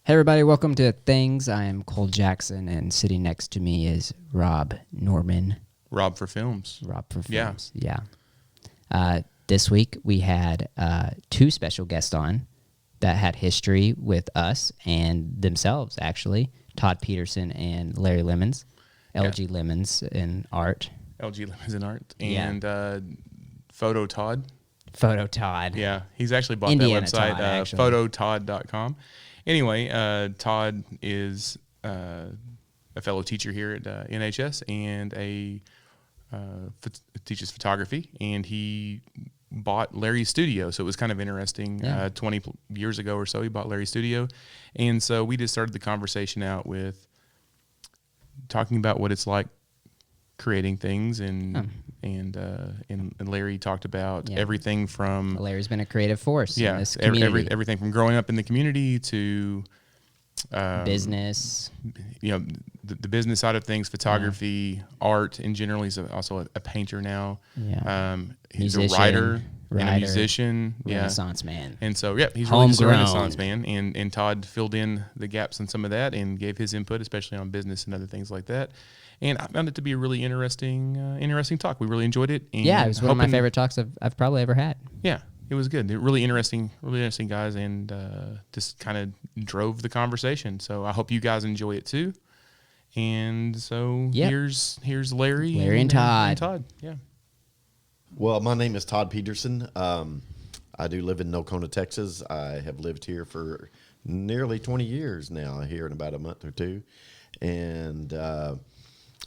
Hey everybody, welcome to Things. I am Cole Jackson, and sitting next to me is Rob Norman. Rob for Films. Yeah. This week we had two special guests on that had history with us and themselves, actually. Todd Peterson and Larry Lemons. LG Lemons in art. LG Lemons in art. And Photo Todd. Photo Todd. Yeah, he's actually bought Indiana that website, Todd, phototodd.com. Anyway, Todd is a fellow teacher here at NHS and teaches photography, and he bought Larry's studio, so it was kind of interesting. 20 years ago or so, he bought Larry's studio, and so we just started the conversation out with talking about what it's like creating things, and Larry talked about everything from Larry's been a creative force in this community. Everything from growing up in the community to business, the business side of things, photography, art in general. He's also a painter now. He's a writer and a musician, Renaissance man. And so he's really just a Renaissance man. And Todd filled in the gaps on some of that and gave his input, especially on business and other things like that. And I found it to be a really interesting talk. We really enjoyed it. And it was one of my favorite talks I've probably ever had. Yeah, it was good. They're really interesting guys, and just kind of drove the conversation. So I hope you guys enjoy it too. And so here's Larry and Todd. And Todd, yeah. Well, my name is Todd Peterson. I do live in Nocona, Texas. I have lived here for nearly 20 years now, here in about a month or two. And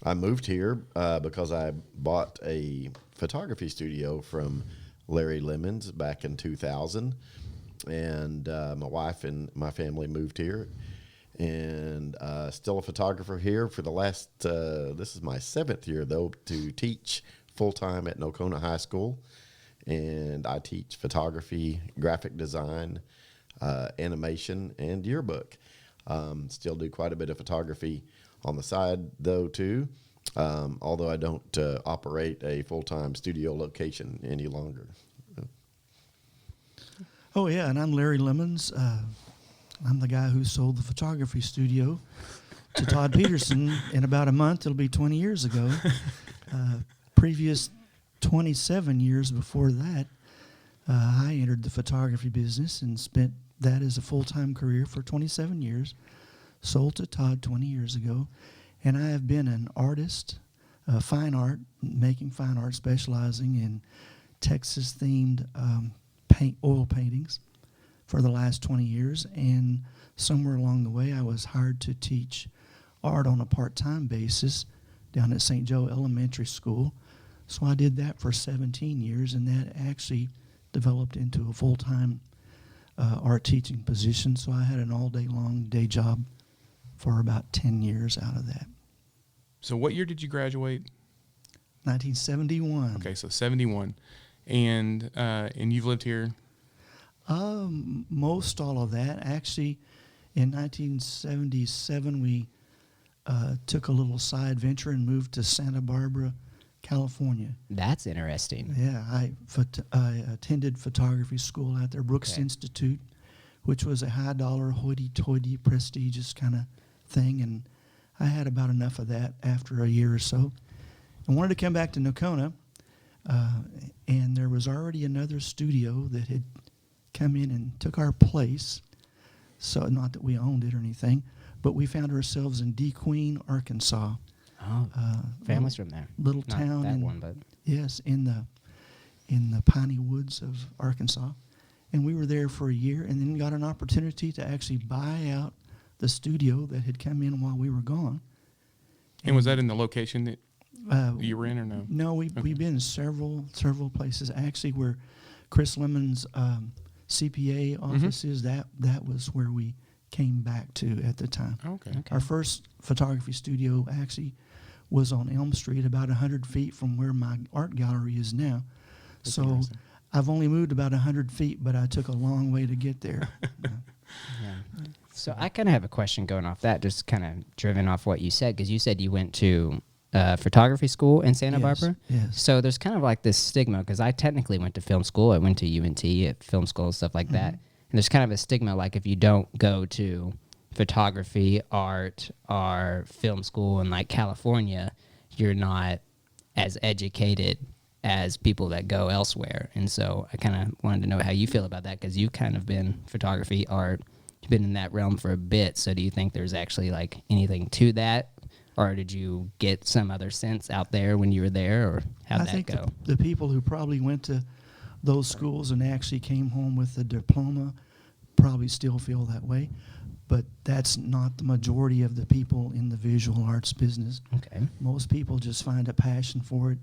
I moved here because I bought a photography studio from Larry Lemons back in 2000. And my wife and my family moved here. And still a photographer here for the last, this is my 7th year, though, to teach full-time at Nocona High School. And I teach photography, graphic design, animation, and yearbook. Still do quite a bit of photography on the side, though, too, although I don't operate a full-time studio location any longer. Oh, yeah, and I'm Larry Lemons. I'm the guy who sold the photography studio to Todd Peterson in about a month. It'll be 20 years ago. Previous 27 years before that, I entered the photography business and spent that as a full-time career for 27 years. Sold to Todd 20 years ago. And I have been an artist, fine art, making fine art, specializing in Texas-themed oil paintings for the last 20 years. And somewhere along the way, I was hired to teach art on a part-time basis down at St. Joe Elementary School. So I did that for 17 years, and that actually developed into a full-time art teaching position. So I had an all-day-long day job for about 10 years out of that. So what year did you graduate? 1971. Okay, so 71. And you've lived here? Most all of that. Actually, in 1977, we took a little side venture and moved to Santa Barbara, California. That's interesting. Yeah, I attended photography school out there, Brooks Institute, which was a high-dollar, hoity-toity, prestigious kind of thing, and I had about enough of that after a year or so. I wanted to come back to Nocona, and there was already another studio that had come in and took our place, so not that we owned it or anything, but we found ourselves in DeQueen, Arkansas. Oh, family's from there. Little Not town. that one, but yes, in the piney woods of Arkansas. And we were there for a year and then got an opportunity to actually buy out the studio that had come in while we were gone. And was that in the location that you were in, or no? No, we've been in several places. Actually, where Chris Lemon's CPA office is, that was where we came back to at the time. Okay. Our first photography studio actually was on Elm Street, about 100 feet from where my art gallery is now. That's so interesting. I've only moved about 100 feet, but I took a long way to get there. yeah. So I kind of have a question going off that, just kind of driven off what you said, because you said you went to photography school in Santa Barbara. Yes. So there's kind of like this stigma, because I technically went to film school. I went to UNT at film school and stuff like that. And there's kind of a stigma, like if you don't go to photography, art, or film school in like California, you're not as educated as people that go elsewhere. And so I kind of wanted to know how you feel about that, because you've kind of been photography, art, you've been in that realm for a bit. So do you think there's actually like anything to that? Or did you get some other sense out there when you were there, or how'd that go? The people who probably went to those schools and actually came home with a diploma probably still feel that way. But that's not the majority of the people in the visual arts business. Okay. Most people just find a passion for it,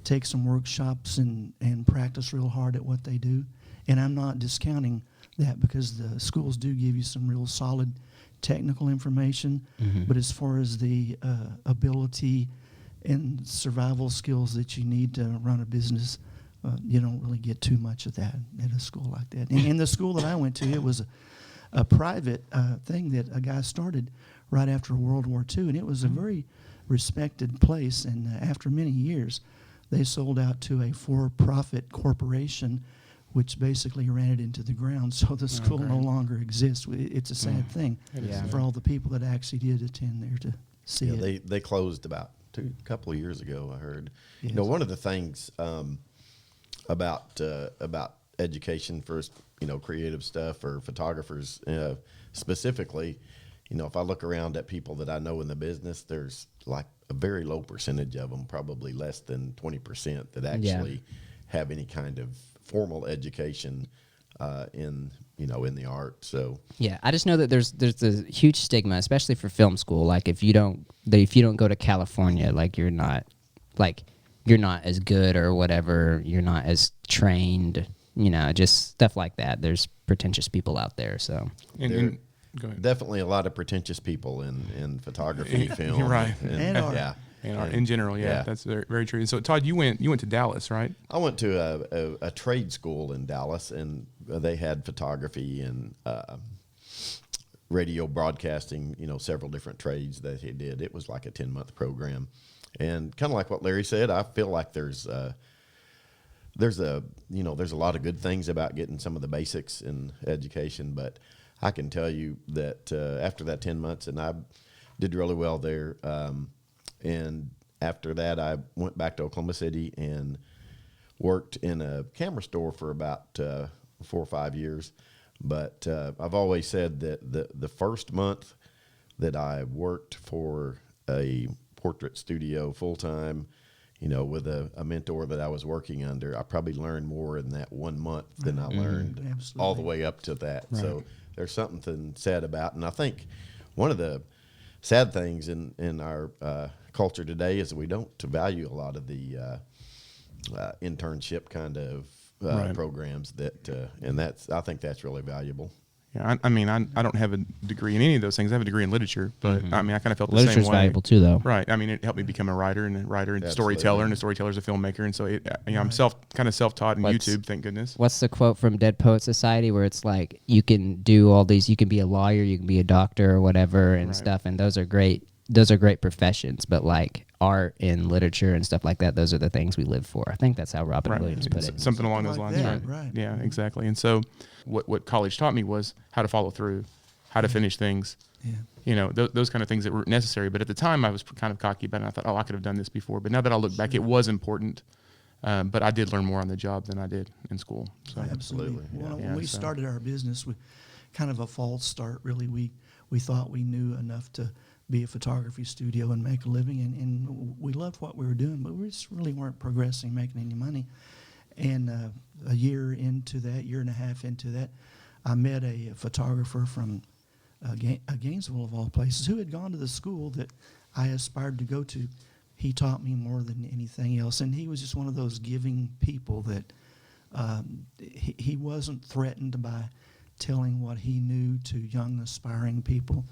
take some workshops and practice real hard at what they do. And I'm not discounting that, because the schools do give you some real solid technical information. Mm-hmm. But as far as the ability and survival skills that you need to run a business, you don't really get too much of that at a school like that. And in the school that I went to, it was a private thing that a guy started right after World War II, and it was a very respected place. And after many years, they sold out to a for-profit corporation, which basically ran it into the ground. So the school no longer exists. It's a sad thing for all the people that actually did attend there to see it. They closed about a couple of years ago, I heard. Yes. You know, one of the things about education for, you know, creative stuff or photographers specifically, you know, if I look around at people that I know in the business, there's like a very low percentage of them, probably less than 20%, that actually have any kind of formal education in the art. So yeah, I just know that there's a huge stigma, especially for film school. Like if you don't go to California, like you're not as good or whatever. You're not as trained. You know, just stuff like that. There's pretentious people out there. So And go ahead. definitely a lot of pretentious people in photography, film, You're right. And art. Yeah. And art in general, yeah, that's very, very true. So, Todd, you went to Dallas, right? I went to a trade school in Dallas, and they had photography and radio broadcasting, you know, several different trades that he did. It was like a 10-month program. And kind of like what Larry said, I feel like there's a lot of good things about getting some of the basics in education, but I can tell you that after that 10 months, and I did really well there, and after that, I went back to Oklahoma City and worked in a camera store for about 4 or 5 years. But I've always said that the first month that I worked for a portrait studio full-time, you know, with a mentor that I was working under, I probably learned more in that 1 month than I learned all the way up to that. Right. So there's something sad about, and I think one of the sad things in our culture today is that we don't value a lot of the internship kind of programs and I think that's really valuable. Yeah, I mean, I don't have a degree in any of those things. I have a degree in literature, but I mean, I kind of felt the Literature's same way. valuable too, though. Right. I mean, it helped me become a writer and Absolutely. storyteller, and a storyteller's a filmmaker, and so I'm self-taught in YouTube, thank goodness. What's the quote from Dead Poet Society where it's like, you can do all these, you can be a lawyer, you can be a doctor or whatever and stuff, and those are great professions, but like art and literature and stuff like that, those are the things we live for. I think that's how Robin Williams put it. Something along those lines, right? Yeah, exactly. And so what college taught me was how to follow through, how to finish things. Yeah. You know, those kind of things that were necessary. But at the time, I was kind of cocky about it. I thought, I could have done this before. But now that I look back, it was important. But I did learn more on the job than I did in school. So Absolutely. Well, when we so started our business, we kind of a false start, really. We thought we knew enough to be a photography studio and make a living, and we loved what we were doing, but we just really weren't progressing, making any money. And a year and a half into that, I met a photographer from Gainesville, of all places, who had gone to the school that I aspired to go to. He taught me more than anything else, and he was just one of those giving people that he wasn't threatened by telling what he knew to young, aspiring people.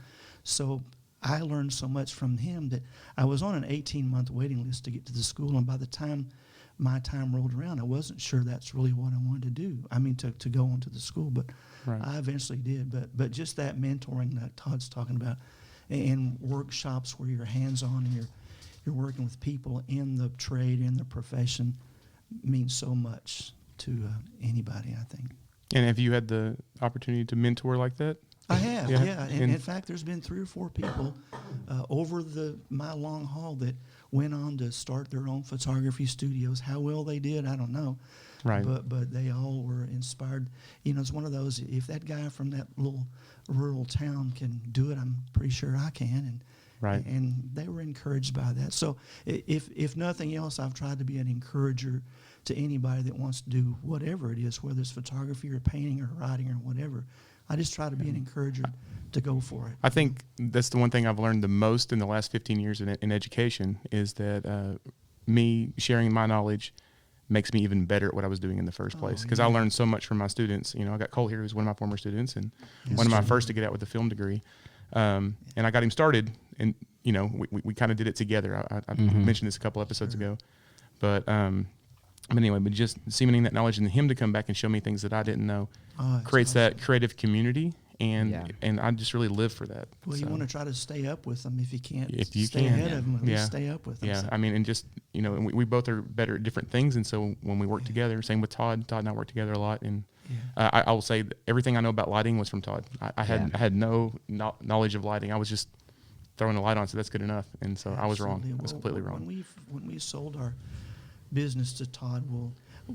So I learned so much from him that I was on an 18-month waiting list to get to the school, and by the time my time rolled around, I wasn't sure that's really what I wanted to do. I mean, to go into the school, but I eventually did. But just that mentoring that Todd's talking about, and workshops where you're hands-on and you're working with people in the trade, in the profession, means so much to anybody, I think. And have you had the opportunity to mentor like that? I have, Yeah. yeah. And in fact, there's been 3 or 4 people over my long haul that went on to start their own photography studios. How well they did, I don't know. Right. But they all were inspired. You know, it's one of those, if that guy from that little rural town can do it, I'm pretty sure I can. And Right. and they were encouraged by that. So if nothing else, I've tried to be an encourager to anybody that wants to do whatever it is, whether it's photography or painting or writing or whatever. I just try to be an encourager to go for it. I think that's the one thing I've learned the most in the last 15 years in education is that me sharing my knowledge makes me even better at what I was doing in the first place. Because I learned so much from my students. You know, I got Cole here, who's one of my former students, and one of my first to get out with a film degree. And I got him started, and you know, we kind of did it together. I mentioned this a couple episodes ago, but anyway, but just cementing that knowledge and him to come back and show me things that I didn't know creates that creative community, and I just really live for that. Well, you want to try to stay up with them if you can't. If you stay can, ahead of them, at least stay up with them. Yeah, So. I mean, and just you know, and we both are better at different things, and so when we work together, same with Todd. Todd and I work together a lot, and I will say that everything I know about lighting was from Todd. I had no knowledge of lighting. I was just throwing a light on, so that's good enough, and so I was wrong. I was completely wrong. When we sold our business to Todd,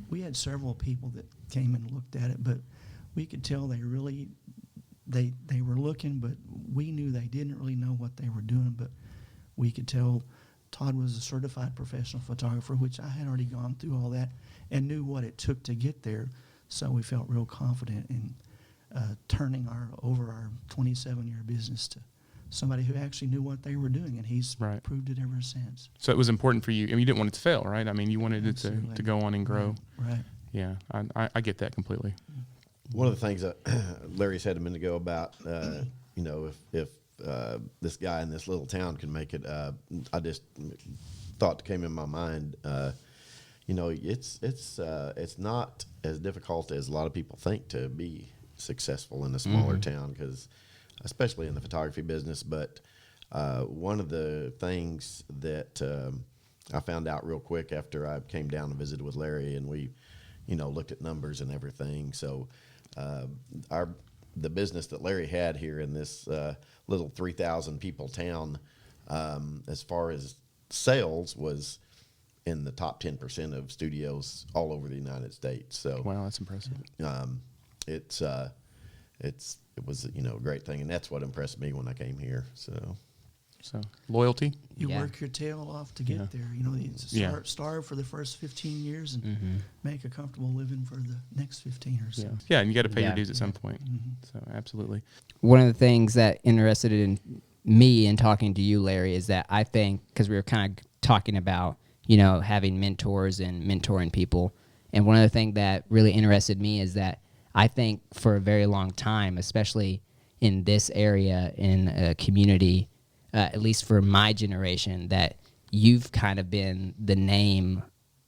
we had several people that came and looked at it, but we could tell they were looking, but we knew they didn't really know what they were doing. But we could tell Todd was a certified professional photographer, which I had already gone through all that and knew what it took to get there. So we felt real confident in turning over our 27-year business to somebody who actually knew what they were doing, and he's proved it ever since. So it was important for you. I mean, you didn't want it to fail, right? I mean, you wanted it to go on and grow. Right. Yeah, I get that completely. One of the things that Larry said a minute ago about, you know, if this guy in this little town can make it, I just thought came in my mind, you know, it's not as difficult as a lot of people think to be successful in a smaller town, because especially in the photography business. But one of the things that I found out real quick after I came down and visited with Larry, and we, you know, looked at numbers and everything. So the business that Larry had here in this little 3,000 people town, as far as sales, was in the top 10% of studios all over the United States. So wow, that's impressive. It was, you know, a great thing, and that's what impressed me when I came here. So loyalty. You work your tail off to get there. You know, you starve for the first 15 years and make a comfortable living for the next 15 or so. Yeah, and you got to pay your dues at some point. So absolutely. One of the things that interested in me in talking to you, Larry, is that I think, because we were kind of talking about, you know, having mentors and mentoring people, and one of the things that really interested me is that I think for a very long time, especially in this area, in a community, at least for my generation, that you've kind of been the name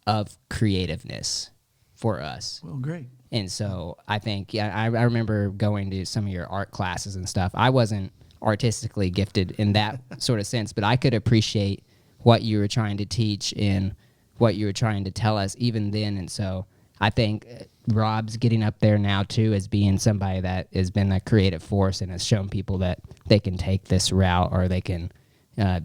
of creativeness for us. Well, great. And so I think, I remember going to some of your art classes and stuff. I wasn't artistically gifted in that sort of sense, but I could appreciate what you were trying to teach and what you were trying to tell us even then. And so I think Rob's getting up there now, too, as being somebody that has been a creative force and has shown people that they can take this route, or they can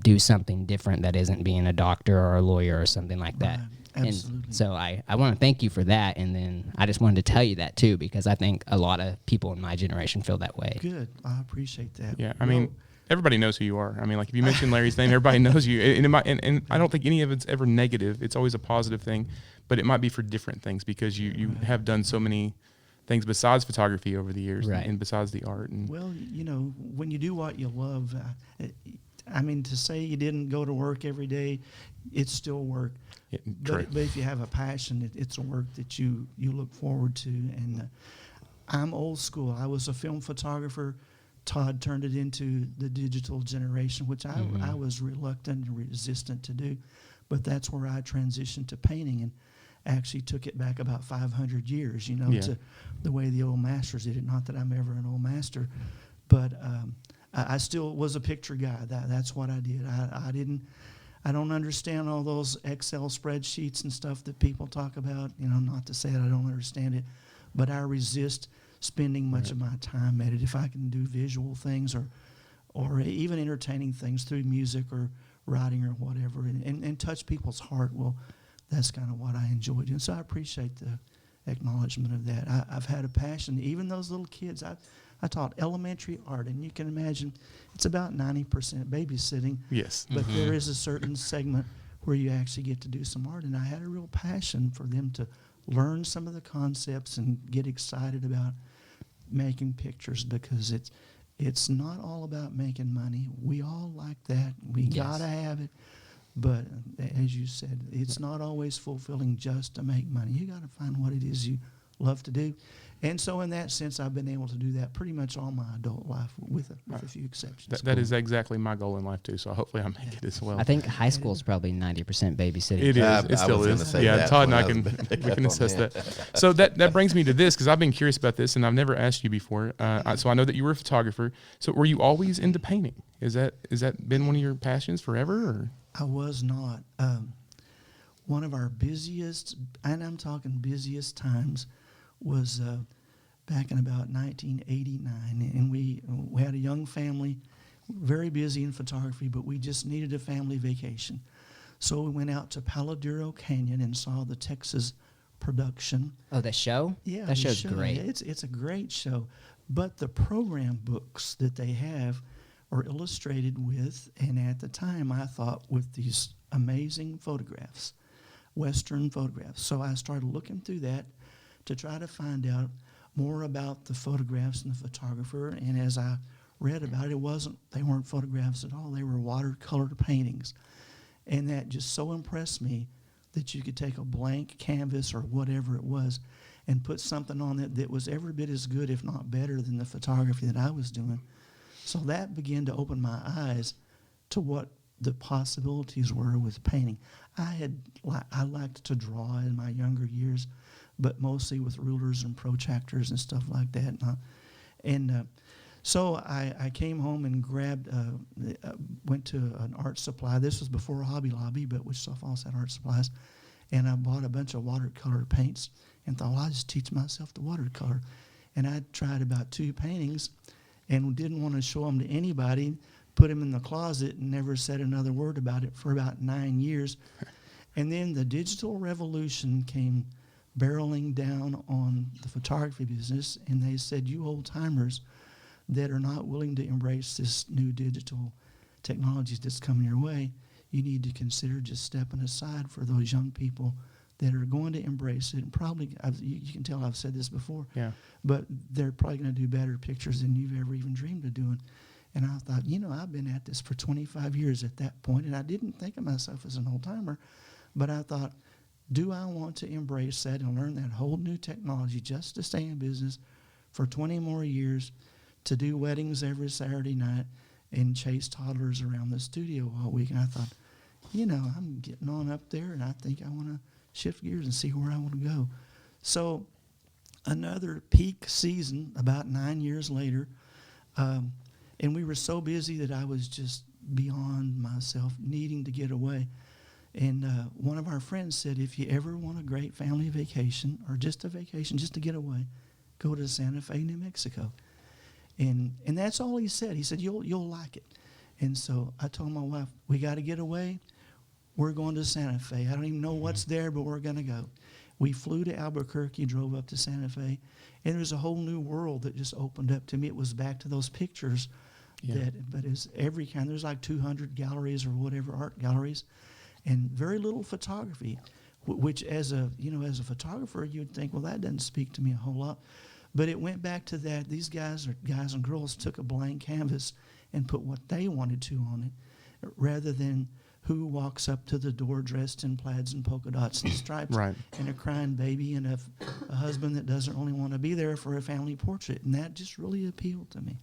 do something different that isn't being a doctor or a lawyer or something like that. Absolutely. And so I want to thank you for that. And then I just wanted to tell you that, too, because I think a lot of people in my generation feel that way. Good. I appreciate that. Yeah, I mean, everybody knows who you are. I mean, like, if you mention Larry's name, everybody knows you. And I don't think any of it's ever negative. It's always a positive thing. But it might be for different things, because you have done so many things besides photography over the years, and besides the art. And well, you know, when you do what you love, I mean, to say you didn't go to work every day, it's still work. Yeah, but if you have a passion, it's a work that you look forward to. And I'm old school. I was a film photographer. Todd turned it into the digital generation, which I was reluctant and resistant to do. But that's where I transitioned to painting, and actually took it back about 500 years, you know, to the way the old masters did it. Not that I'm ever an old master, but I still was a picture guy. That's what I did. I don't understand all those Excel spreadsheets and stuff that people talk about. You know, not to say that I don't understand it, but I resist spending much of my time at it. If I can do visual things or even entertaining things through music or writing or whatever, and touch people's heart, well, that's kind of what I enjoy doing. So I appreciate the acknowledgement of that. I've had a passion. Even those little kids, I taught elementary art, and you can imagine it's about 90% babysitting. Yes. But there is a certain segment where you actually get to do some art, and I had a real passion for them to learn some of the concepts and get excited about making pictures, because it's not all about making money. We all like that. We gotta have it. But as you said, it's not always fulfilling just to make money. You got to find what it is you love to do. And so in that sense, I've been able to do that pretty much all my adult life with a few exceptions. That is exactly my goal in life too. So hopefully I make it as well. I think high school is probably 90% babysitting. It is. It still is. Yeah, Todd and I can assess that. So that brings me to this, because I've been curious about this and I've never asked you before. So I know that you were a photographer. So were you always into painting? Is that been one of your passions forever? Or? I was not. One of our busiest, and I'm talking busiest times, was back in about 1989, and we had a young family, very busy in photography, but we just needed a family vacation. So we went out to Paladuro Canyon and saw the Texas production. Oh, the show? Yeah, that show's great. It's a great show, but the program books that they have are illustrated with, and at the time I thought, with these amazing photographs, Western photographs. So I started looking through that to try to find out more about the photographs and the photographer. And as I read about it, they weren't photographs at all. They were watercolor paintings. And that just so impressed me that you could take a blank canvas or whatever it was and put something on it that was every bit as good, if not better, than the photography that I was doing. So that began to open my eyes to what the possibilities were with painting. I liked to draw in my younger years, but mostly with rulers and protractors and stuff like that. So I came home and went to an art supply. This was before Hobby Lobby, but Wichita Falls had art supplies. And I bought a bunch of watercolor paints and thought, well, I'll just teach myself the watercolor. And I tried about 2 paintings and didn't want to show them to anybody, put them in the closet and never said another word about it for about 9 years. And then the digital revolution came barreling down on the photography business, and they said, you old-timers that are not willing to embrace this new digital technologies that's coming your way, you need to consider just stepping aside for those young people that are going to embrace it. And probably, you can tell I've said this before, but they're probably going to do better pictures than you've ever even dreamed of doing. And I thought, I've been at this for 25 years at that point, and I didn't think of myself as an old-timer, but I thought, do I want to embrace that and learn that whole new technology just to stay in business for 20 more years, to do weddings every Saturday night and chase toddlers around the studio all week? And I thought, I'm getting on up there, and I think I want to shift gears and see where I want to go. So another peak season, about 9 years later, and we were so busy that I was just beyond myself, needing to get away. And one of our friends said, if you ever want a great family vacation, or just a vacation, just to get away, go to Santa Fe, New Mexico. And that's all he said. He said, you'll like it. And so I told my wife, we got to get away. We're going to Santa Fe. I don't even know what's there, but we're going to go. We flew to Albuquerque, drove up to Santa Fe, and there was a whole new world that just opened up to me. It was back to those pictures, but it's every kind. There's like 200 galleries or whatever, art galleries, and very little photography, which as a photographer, you'd think, well, that doesn't speak to me a whole lot. But it went back to that. These guys and girls took a blank canvas and put what they wanted to on it, rather than who walks up to the door dressed in plaids and polka dots and stripes, right, and a crying baby and a husband that doesn't really want to be there for a family portrait. And that just really appealed to me.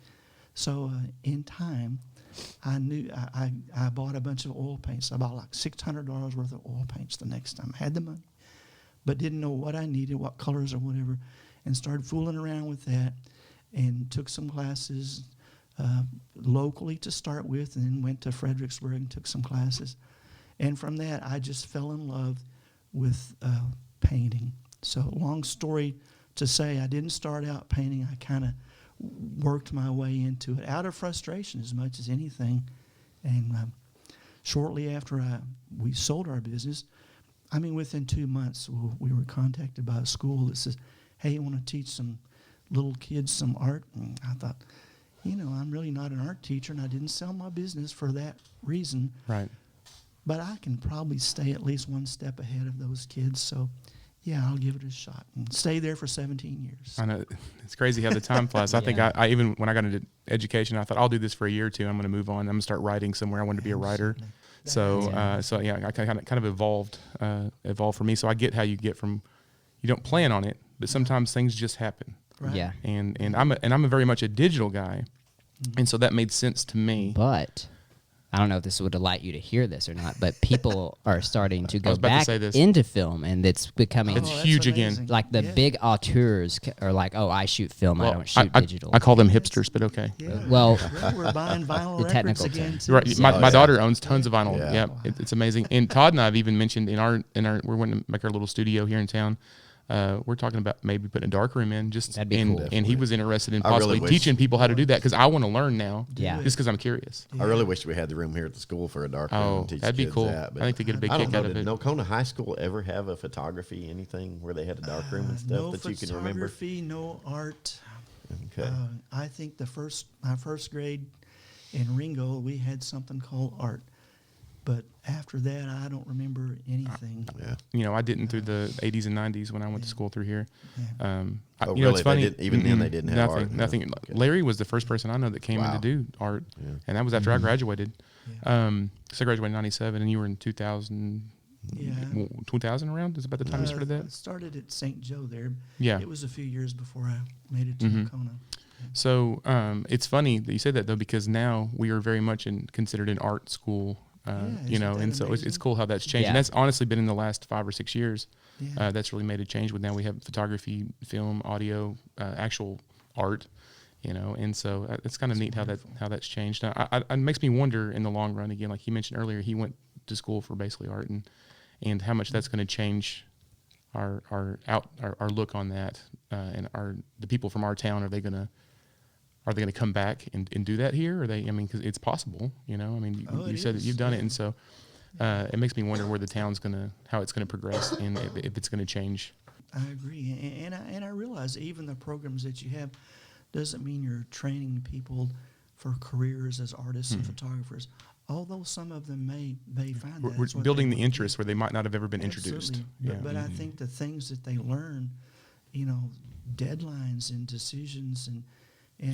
So in time, I knew I bought a bunch of oil paints. I bought like $600 worth of oil paints the next time. I had the money, but didn't know what I needed, what colors or whatever, and started fooling around with that and took some classes locally to start with, and then went to Fredericksburg and took some classes. And from that, I just fell in love with painting. So long story to say I didn't start out painting. I kind of worked my way into it out of frustration as much as anything. And shortly after we sold our business, I mean, within 2 months, we were contacted by a school that says, hey, you want to teach some little kids some art? And I thought, I'm really not an art teacher, and I didn't sell my business for that reason. Right. But I can probably stay at least one step ahead of those kids. So, yeah, I'll give it a shot and stay there for 17 years. I know. It's crazy how the time flies. I think I even, when I got into education, I thought I'll do this for a year or two. I'm going to move on. I'm going to start writing somewhere. I wanted to be a writer. So I kind of evolved for me. So I get how you get from, you don't plan on it, but sometimes things just happen. Right. Yeah. And I'm a very much a digital guy, and so that made sense to me. But I don't know if this would delight you to hear this or not, but people are starting to go about to back say this. into film, and it's becoming It's that's huge amazing. again. like the big auteurs are like, oh, I shoot film, I don't shoot digital. I call them hipsters, but okay. Yeah. Well, Yeah, we're buying vinyl the records technical again. term. Too. Right. My daughter owns tons of vinyl. Yeah. Yeah, it's amazing. And Todd and I have even mentioned in our we're wanting to make our little studio here in town. We're talking about maybe putting a dark room in. That'd be cool. And he was interested in I really possibly wish- teaching people how to do that because I want to learn now. Yeah. Just because I'm curious. I really wish we had the room here at the school for a dark room Oh, and teach that'd be kids cool. that. I think they get a big I don't kick know, out of did it. Nocona High School ever have a photography, anything where they had a dark room and stuff No that you can remember? photography, no art. Okay. I think my first grade in Ringo, we had something called art. But after that, I don't remember anything. Yeah. I didn't through the 80s and 90s when I went to school through here. Oh, It's really? They funny. didn't- even then they didn't have nothing, art? No. Nothing. Okay. Larry was the first person I know that came in Wow. to do art, Yeah. and that was after I graduated. Yeah. So I graduated in 97, and you were in 2000, Yeah. 2000 around? Is about the time you started I that? started at St. Joe there. Yeah. It was a few years before I made it to Mhm. Nocona. So it's funny that you say that, though, because now we are very much considered an art school, isn't that and so it's amazing? cool how that's changed. Yeah. And that's honestly been in the last 5 or 6 years. Yeah. That's really made a change with now we have photography, film, audio, actual art, and so it's kind of neat how that's changed. Now, it makes me wonder in the long run, again, like you mentioned earlier, he went to school for basically art, and how much that's going to change our look on that, and the people from our town, are they going to come back and do that here? Or because it's possible, Oh, you it said that is, you've done it, yeah. and so it makes me wonder where the town's how it's gonna progress, and if it's gonna change. I agree, and I realize even the programs that you have doesn't mean you're training people for careers as artists and photographers. Although some of them may find that We're it's what building they the want to interest do. where they might not have ever been introduced. Absolutely. But I think the things that they learn, deadlines and decisions and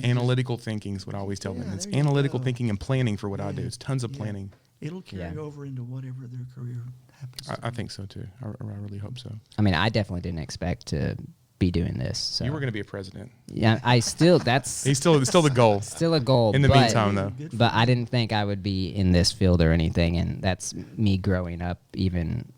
Analytical thinking is what I always tell them. Yeah, It's there you analytical go. thinking and planning for what I do. Yeah. It's tons of Yeah. planning. it'll carry Yeah. over into whatever their career happens. to I be. think so too. I really hope so. I mean, I definitely didn't expect to be doing this. So. You were gonna be a president. Yeah, that's He's still the goal. still a goal. In the but- meantime, though. Good for But I you. didn't think I would be in this field or anything, and that's me growing up, even,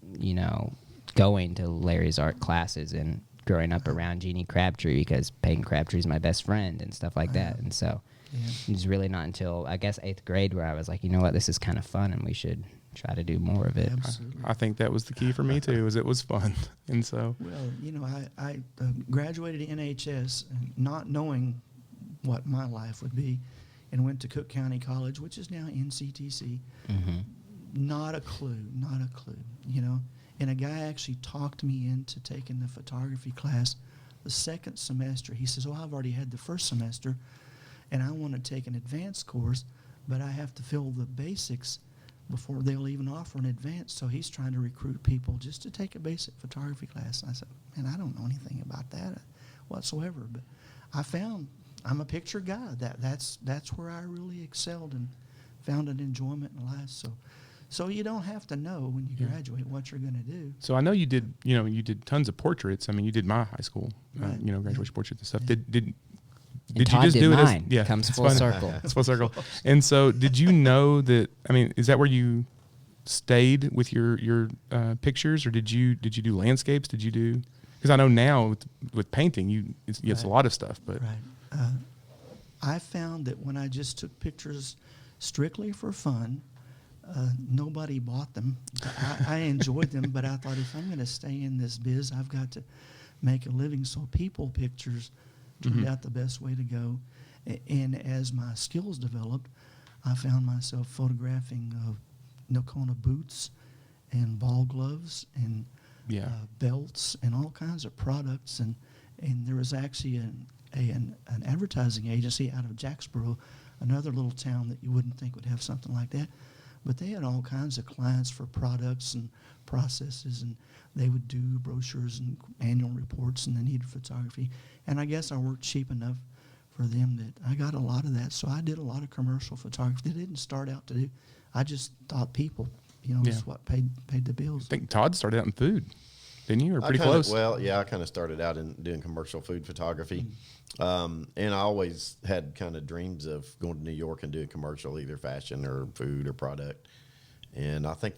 going to Larry's art classes and growing up around Jeannie Crabtree because Peyton Crabtree's my best friend and stuff like that. And so Yeah. it was really not until, I guess, 8th grade where I was like, you know what, this is kind of fun and we should try to do more of it. Absolutely. I think that was the key for me too. Was it was fun, and so Well, I graduated NHS not knowing what my life would be, and went to Cook County College, which is now NCTC. Mm-hmm. Not a clue. And a guy actually talked me into taking the photography class the second semester. He says, I've already had the first semester, and I want to take an advanced course, but I have to fill the basics before they'll even offer an advanced. So he's trying to recruit people just to take a basic photography class. And I said, man, I don't know anything about that whatsoever. But I found I'm a picture guy. That's where I really excelled and found an enjoyment in life. So you don't have to know when you graduate what you're going to do. So I know you did tons of portraits. I mean, you did my high school, Right. graduation portraits and stuff. Yeah. Did And you Todd just did do it mine. as Comes it's full fun. circle. It's full circle. And so, did you know that? I mean, is that where you stayed with your pictures, or did you do landscapes? Did you do? Because I know now with painting, it's Right. a lot of stuff, but Right. I found that when I just took pictures strictly for fun, nobody bought them. I enjoyed them, but I thought if I'm going to stay in this biz, I've got to make a living. So people pictures turned out the best way to go. And as my skills developed, I found myself photographing Nocona boots and ball gloves and belts and all kinds of products. And there was actually an advertising agency out of Jacksboro, another little town that you wouldn't think would have something like that. But they had all kinds of clients for products and processes, and they would do brochures and annual reports, and they needed photography. And I guess I worked cheap enough for them that I got a lot of that. So I did a lot of commercial photography. It didn't start out to do. I just thought people, is what paid the bills. I think Todd started out in food, didn't you? Or pretty close? Well, yeah, I kind of started out in doing commercial food photography. And I always had kind of dreams of going to New York and doing commercial, either fashion or food or product. And I think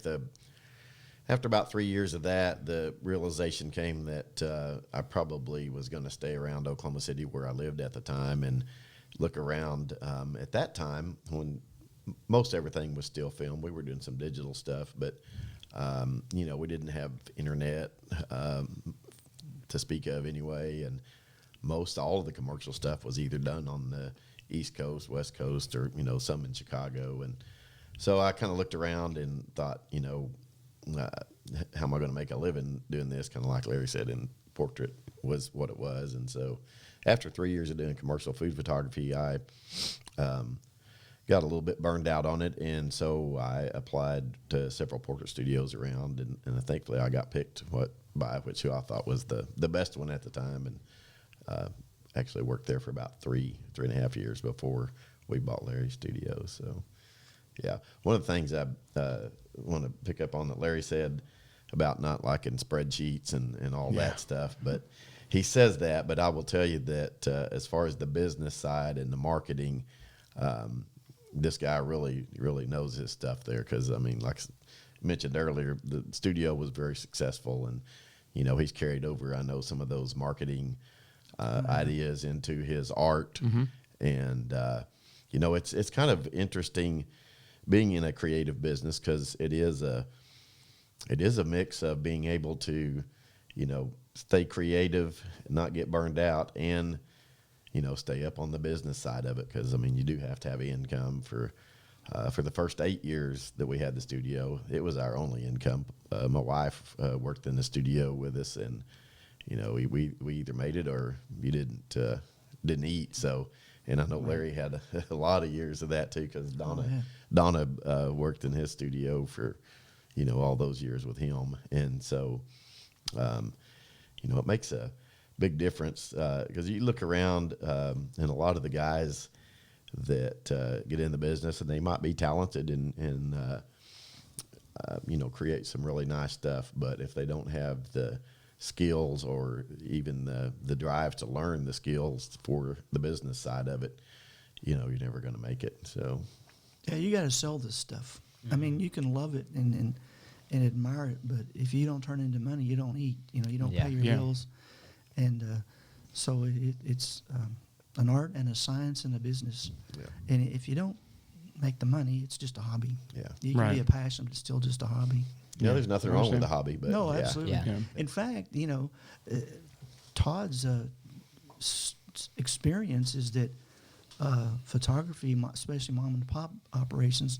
after about 3 years of that, the realization came that I probably was going to stay around Oklahoma City where I lived at the time and look around. At that time, when most everything was still film, we were doing some digital stuff, but we didn't have internet to speak of anyway, and all of the commercial stuff was either done on the East Coast, West Coast, or some in Chicago. And so I kind of looked around and thought, how am I going to make a living doing this? Kind of like Larry said, and portrait was what it was. And so after 3 years of doing commercial food photography, I got a little bit burned out on it, and so I applied to several portrait studios around, and thankfully I got picked by who I thought was the best one at the time, and actually worked there for about three and a half years before we bought Larry's studio. So, yeah, one of the things I want to pick up on that Larry said about not liking spreadsheets and all that stuff, but he says that, but I will tell you that as far as the business side and the marketing, this guy really, really knows his stuff there. Because, I mean, like I mentioned earlier, the studio was very successful, and, he's carried over, I know, some of those marketing ideas into his art. And, it's kind of interesting being in a creative business, because it is a mix of being able to, stay creative, not get burned out, and stay up on the business side of it. Because, I mean, you do have to have income for the first 8 years that we had the studio. It was our only income. My wife worked in the studio with us, and, we either made it or you didn't eat. So, and I know Larry had a lot of years of that too, because Donna worked in his studio for, all those years with him. And so, it makes a big difference, because you look around and a lot of the guys that get in the business, and they might be talented and create some really nice stuff, but if they don't have the skills or even the drive to learn the skills for the business side of it, you're never going to make it. So, yeah, you got to sell this stuff. I mean, you can love it and admire it, but if you don't turn into money, you don't eat. You don't pay your bills. And so it's an art and a science and a business. Yeah. And if you don't make the money, it's just a hobby. Yeah. You can be a passion, but it's still just a hobby. Yeah, there's nothing wrong with the hobby. But no, absolutely. Yeah. In fact, Todd's experience is that photography, especially mom and pop operations,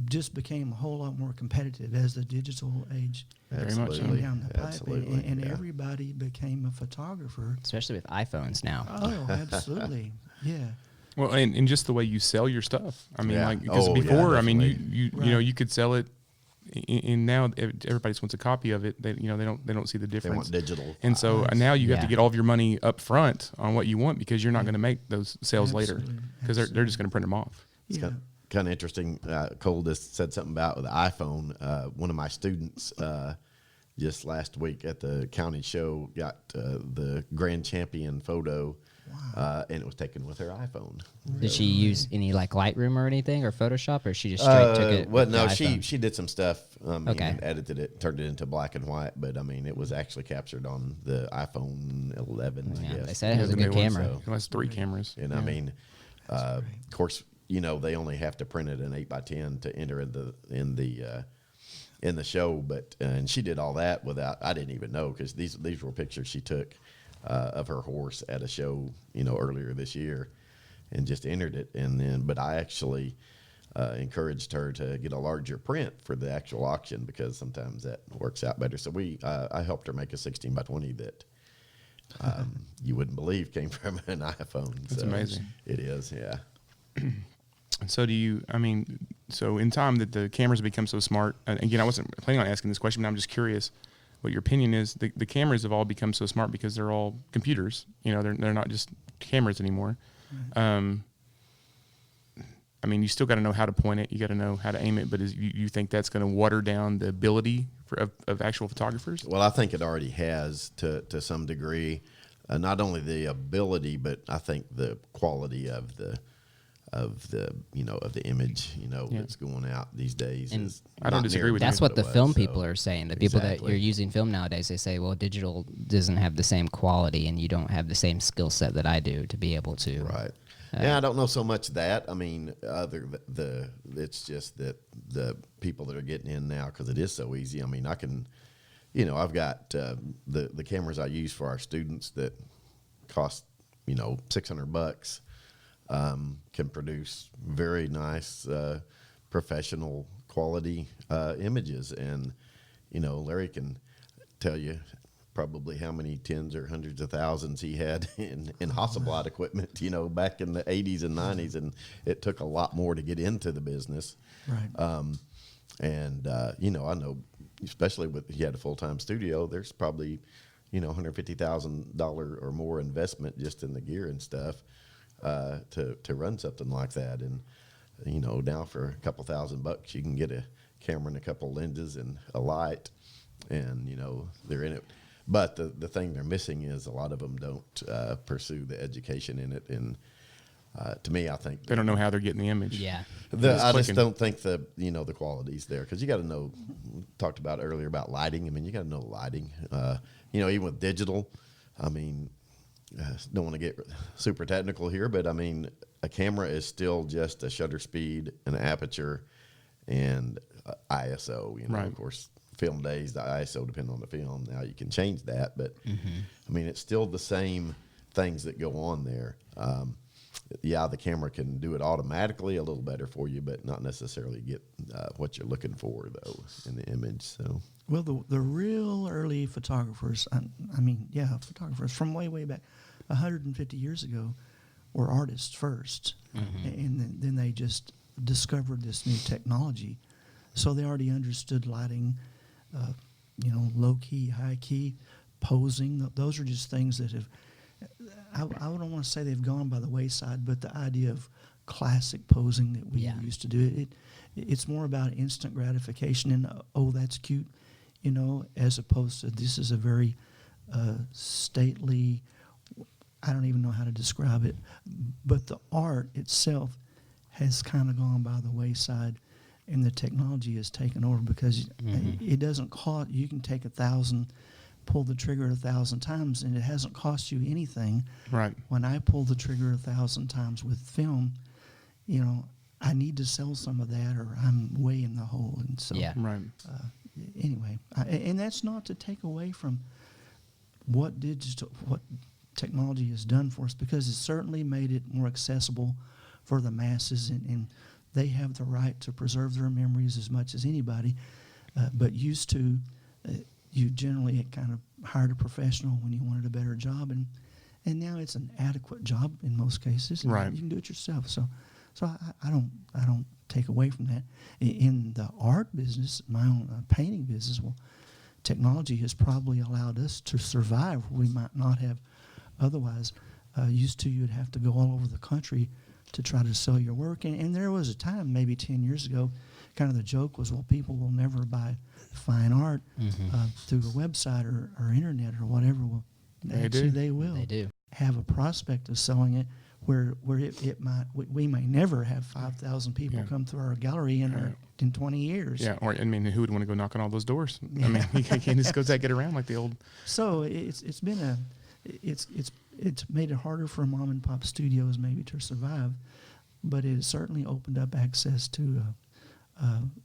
just became a whole lot more competitive as the digital age came down the pipe, and everybody became a photographer, especially with iPhones now. Oh, absolutely, yeah. Well, and just the way you sell your stuff. I mean, because before, I mean, you could sell it, and now everybody just wants a copy of it. They don't see the difference. They want digital, and so now you have to get all of your money up front on what you want, because you're not going to make those sales later, because they're just going to print them off. It's kind of interesting. Cole just said something about with the iPhone. One of my students just last week at the county show got the grand champion photo. Wow. And it was taken with her iPhone. Did she use any like Lightroom or anything, or Photoshop, or she just straight took it? Well, no, she did some stuff. And edited it, turned it into black and white. But I mean, it was actually captured on the iPhone 11. I guess. They said it has a good camera. So, it has 3 cameras. And I mean, of course, they only have to print it in 8x10 to enter in the in the show, but and she did all that without, I didn't even know, because these were pictures she took of her horse at a show, earlier this year, and just entered it. And then, but I actually encouraged her to get a larger print for the actual auction, because sometimes that works out better. So I helped her make a 16 by 20 that you wouldn't believe came from an iPhone. That's amazing. It is, yeah. So so in time that the cameras become so smart, and again, I wasn't planning on asking this question, but I'm just curious what your opinion is. The cameras have all become so smart because they're all computers. They're not just cameras anymore. Right. You still got to know how to point it. You got to know how to aim it. But you think that's going to water down the ability of actual photographers? Well, I think it already has to some degree. Not only the ability, but I think the quality of the image that's going out these days. And is I don't disagree with you. That's what the it film was, people are saying. The people that Exactly. you're using film nowadays, they say, well, digital doesn't have the same quality, and you don't have the same skill set that I do to be able to. Right. Yeah, I don't know so much that. It's just that the people that are getting in now, because it is so easy. I can, I've got the cameras I use for our students that cost, $600, can produce very nice, professional quality images. And, Larry can tell you probably how many tens or hundreds of thousands he had in Hasselblad equipment, back in the 80s and 90s. And it took a lot more to get into the business. Right. I know, especially with, he had a full-time studio, there's probably, $150,000 or more investment just in the gear and stuff to run something like that. And, now for a couple $1,000 you can get a camera and a couple lenses and a light, and, they're in it. But the thing they're missing is a lot of them don't pursue the education in it. And to me, I think They don't know how they're getting the image. Yeah. I just don't think the quality's there, because you got to know. Talked about earlier about lighting. You got to know lighting. Even with digital. Don't want to get super technical here, but a camera is still just a shutter speed, an aperture, and ISO. Right. Of course, film days, the ISO depend on the film. Now you can change that, but it's still the same things that go on there. The camera can do it automatically a little better for you, but not necessarily get what you're looking for though in the image. So, Well, the real early photographers, photographers from way back, 150 years ago, were artists first, and then they just discovered this new technology. So they already understood lighting, low key, high key, posing. Those are just things that have, I don't want to say they've gone by the wayside, but the idea of classic posing that we used to do, it's more about instant gratification and, oh, that's cute, as opposed to this is a very stately, I don't even know how to describe it, but the art itself has kind of gone by the wayside, and the technology has taken over, because it doesn't cost. You can take 1,000, pull the trigger 1,000 times, and it hasn't cost you anything. Right. When I pull the trigger 1,000 times with film, I need to sell some of that, or I'm way in the hole. And so, Right. Anyway, and that's not to take away from what technology has done for us, because it's certainly made it more accessible for the masses, and they have the right to preserve their memories as much as anybody. But used to, you generally kind of hired a professional when you wanted a better job, and now it's an adequate job in most cases. And Right. you can do it yourself. So I don't take away from that. In the art business, my own painting business, well, technology has probably allowed us to survive. We might not have otherwise. Used to, you'd have to go all over the country to try to sell your work. And there was a time, maybe 10 years ago, kind of the joke was, well, people will never buy fine art through a website or internet or whatever. Well, actually, they will. They do. Have a prospect of selling it where it might, we may never have 5,000 people come through our gallery in 20 years. Yeah, or who would want to go knock on all those doors? You can't just go get around like the old. So it's made it harder for mom and pop studios maybe to survive, but it has certainly opened up access to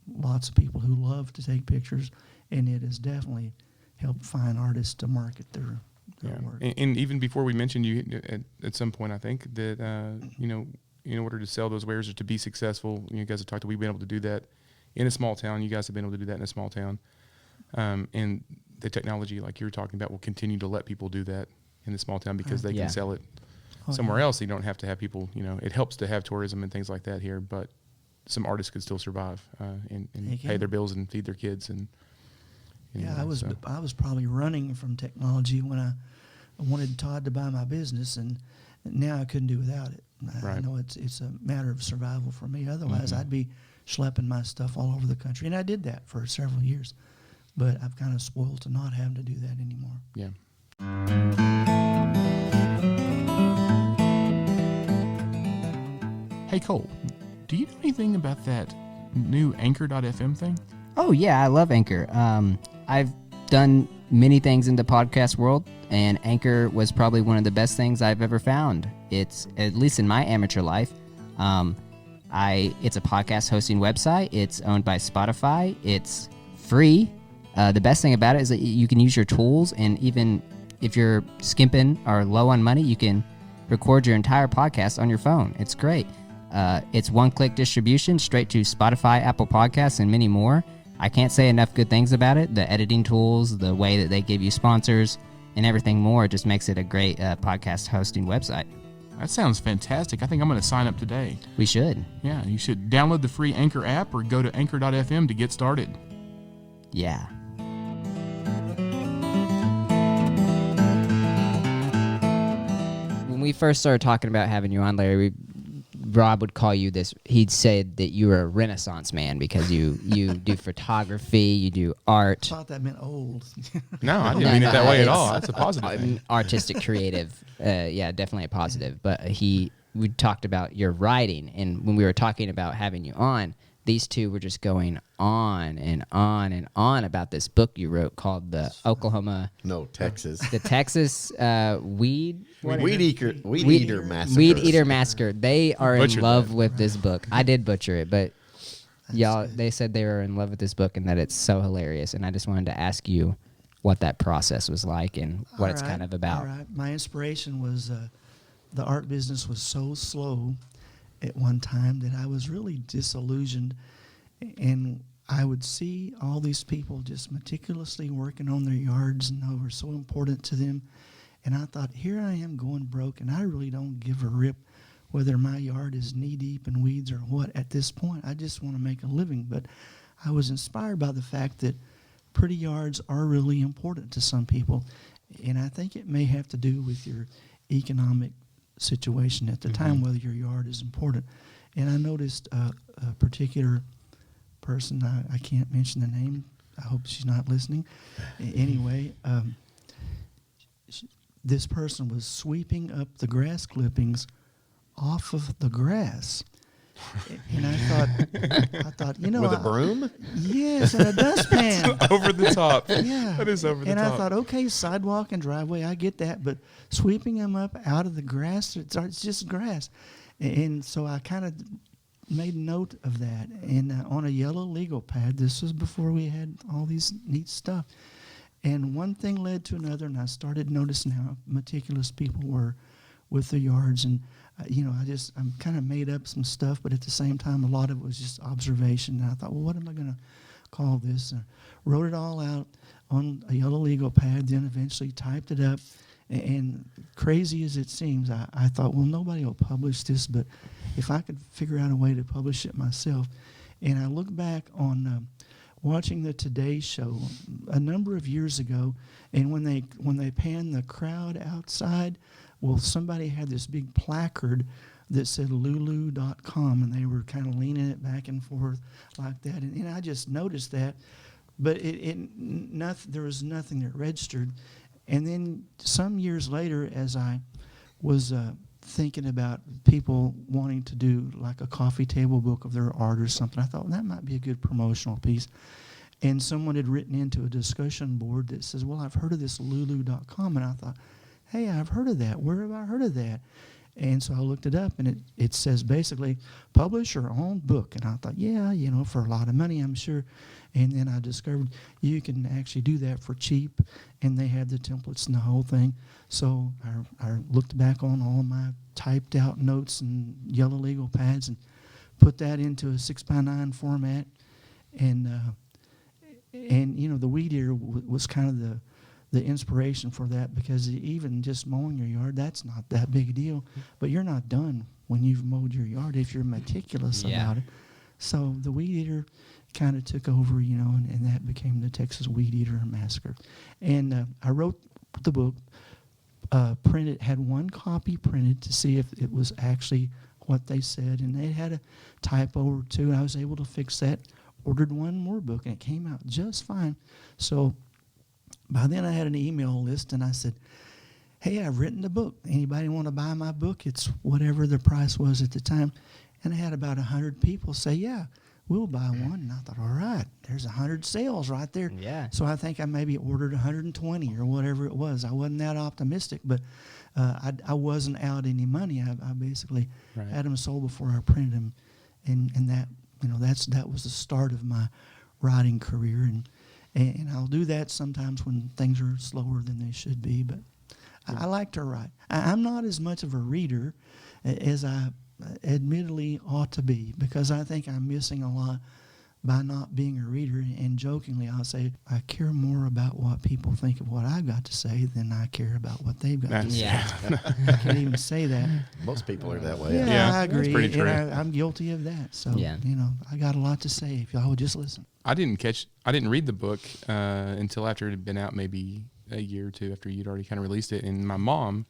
lots of people who love to take pictures, and it has definitely helped fine artists to market their work. And even before we mentioned you at some point, I think that in order to sell those wares or to be successful, you guys have talked. We've been able to do that in a small town. You guys have been able to do that in a small town, and the technology, like you were talking about, will continue to let people do that in the small town because they can sell it somewhere else. You don't have to have people. It helps to have tourism and things like that here, but some artists could still survive and pay their bills and feed their kids. And I was probably running from technology when I wanted Todd to buy my business, and now I couldn't do without it. I know it's a matter of survival for me. Otherwise, I'd be schlepping my stuff all over the country, and I did that for several years. But I've kind of spoiled to not having to do that anymore. Yeah. Hey, Cole, do you know anything about that new Anchor.fm thing? Oh, yeah, I love Anchor. I've done many things in the podcast world, and Anchor was probably one of the best things I've ever found. It's, at least in my amateur life, it's a podcast hosting website. It's owned by Spotify. It's free. The best thing about it is that you can use your tools, and even if you're skimping or low on money, you can record your entire podcast on your phone. It's great. It's one-click distribution straight to Spotify, Apple Podcasts, and many more. I can't say enough good things about it. The editing tools, the way that they give you sponsors, and everything more just makes it a great podcast hosting website. That sounds fantastic. I think I'm going to sign up today. We should. Yeah, you should download the free Anchor app or go to anchor.fm to get started. Yeah. When we first started talking about having you on, Larry, Rob would call you this. He'd say that you were a Renaissance man because you do photography, you do art. I thought that meant old. No, I didn't mean it that way at all. That's a positive thing. Artistic, creative. Yeah, definitely a positive. But we talked about your writing, and when we were talking about having you on, these two were just going on and on and on about this book you wrote called the Texas. The Texas Weed Eater Massacre. Weed Eater Massacre. They are in love with this book. I did butcher it, but they said they were in love with this book and that it's so hilarious. And I just wanted to ask you what that process was like and what it's kind of about. All right. My inspiration was the art business was so slow at one time that I was really disillusioned, and I would see all these people just meticulously working on their yards and they were so important to them, and I thought, here I am going broke, and I really don't give a rip whether my yard is knee-deep in weeds or what at this point. I just want to make a living. But I was inspired by the fact that pretty yards are really important to some people, and I think it may have to do with your economic situation at the time, whether your yard is important. And I noticed a particular person, I can't mention the name, I hope she's not listening. Anyway, this person was sweeping up the grass clippings off of the grass. And I thought, with a broom? Yes, and a dustpan. Over the top. Yeah. That is over the top. And I thought, okay, sidewalk and driveway, I get that, but sweeping them up out of the grass, it's just grass. And so I kind of made note of that. And on a yellow legal pad, this was before we had all these neat stuff. And one thing led to another, and I started noticing how meticulous people were with the yards. And I'm kind of made up some stuff, but at the same time, a lot of it was just observation. And I thought, well, what am I going to call this? And wrote it all out on a yellow legal pad, then eventually typed it up. And crazy as it seems, I thought, well, nobody will publish this, but if I could figure out a way to publish it myself. And I look back on watching the Today Show a number of years ago, and when they panned the crowd outside, well, somebody had this big placard that said lulu.com, and they were kind of leaning it back and forth like that. And I just noticed that, but there was nothing that registered. And then some years later, as I was thinking about people wanting to do like a coffee table book of their art or something, I thought, well, that might be a good promotional piece. And someone had written into a discussion board that says, well, I've heard of this lulu.com. And I thought, hey, I've heard of that. Where have I heard of that? And so I looked it up, and it says basically publish your own book. And I thought, yeah, for a lot of money, I'm sure. And then I discovered you can actually do that for cheap, and they had the templates and the whole thing. So I looked back on all my typed out notes and yellow legal pads and put that into a 6x9 format. And the weed eater was kind of the inspiration for that, because even just mowing your yard, that's not that big a deal. But you're not done when you've mowed your yard if you're meticulous about it. So the weed eater kind of took over, and that became the Texas Weed Eater Massacre. And I wrote the book, had one copy printed to see if it was actually what they said, and they had a typo or two. I was able to fix that, ordered one more book, and it came out just fine. So by then I had an email list, and I said, hey, I've written the book. Anybody want to buy my book? It's whatever the price was at the time. And I had about 100 people say, yeah, we'll buy one. And I thought, all right, there's 100 sales right there. Yeah. So I think I maybe ordered 120 or whatever it was. I wasn't that optimistic, but I wasn't out any money. I basically had them sold before I printed them. And that, that was the start of my writing career. And I'll do that sometimes when things are slower than they should be. But I like to write. I'm not as much of a reader as I admittedly ought to be, because I think I'm missing a lot by not being a reader. And jokingly, I'll say I care more about what people think of what I've got to say than I care about what they've got to say. I can't even say that. Most people are that way. Yeah, I agree. That's pretty true. And I'm guilty of that. So, I got a lot to say if y'all would just listen. I didn't read the book until after it had been out, maybe a year or two after you'd already kind of released it. And my mom,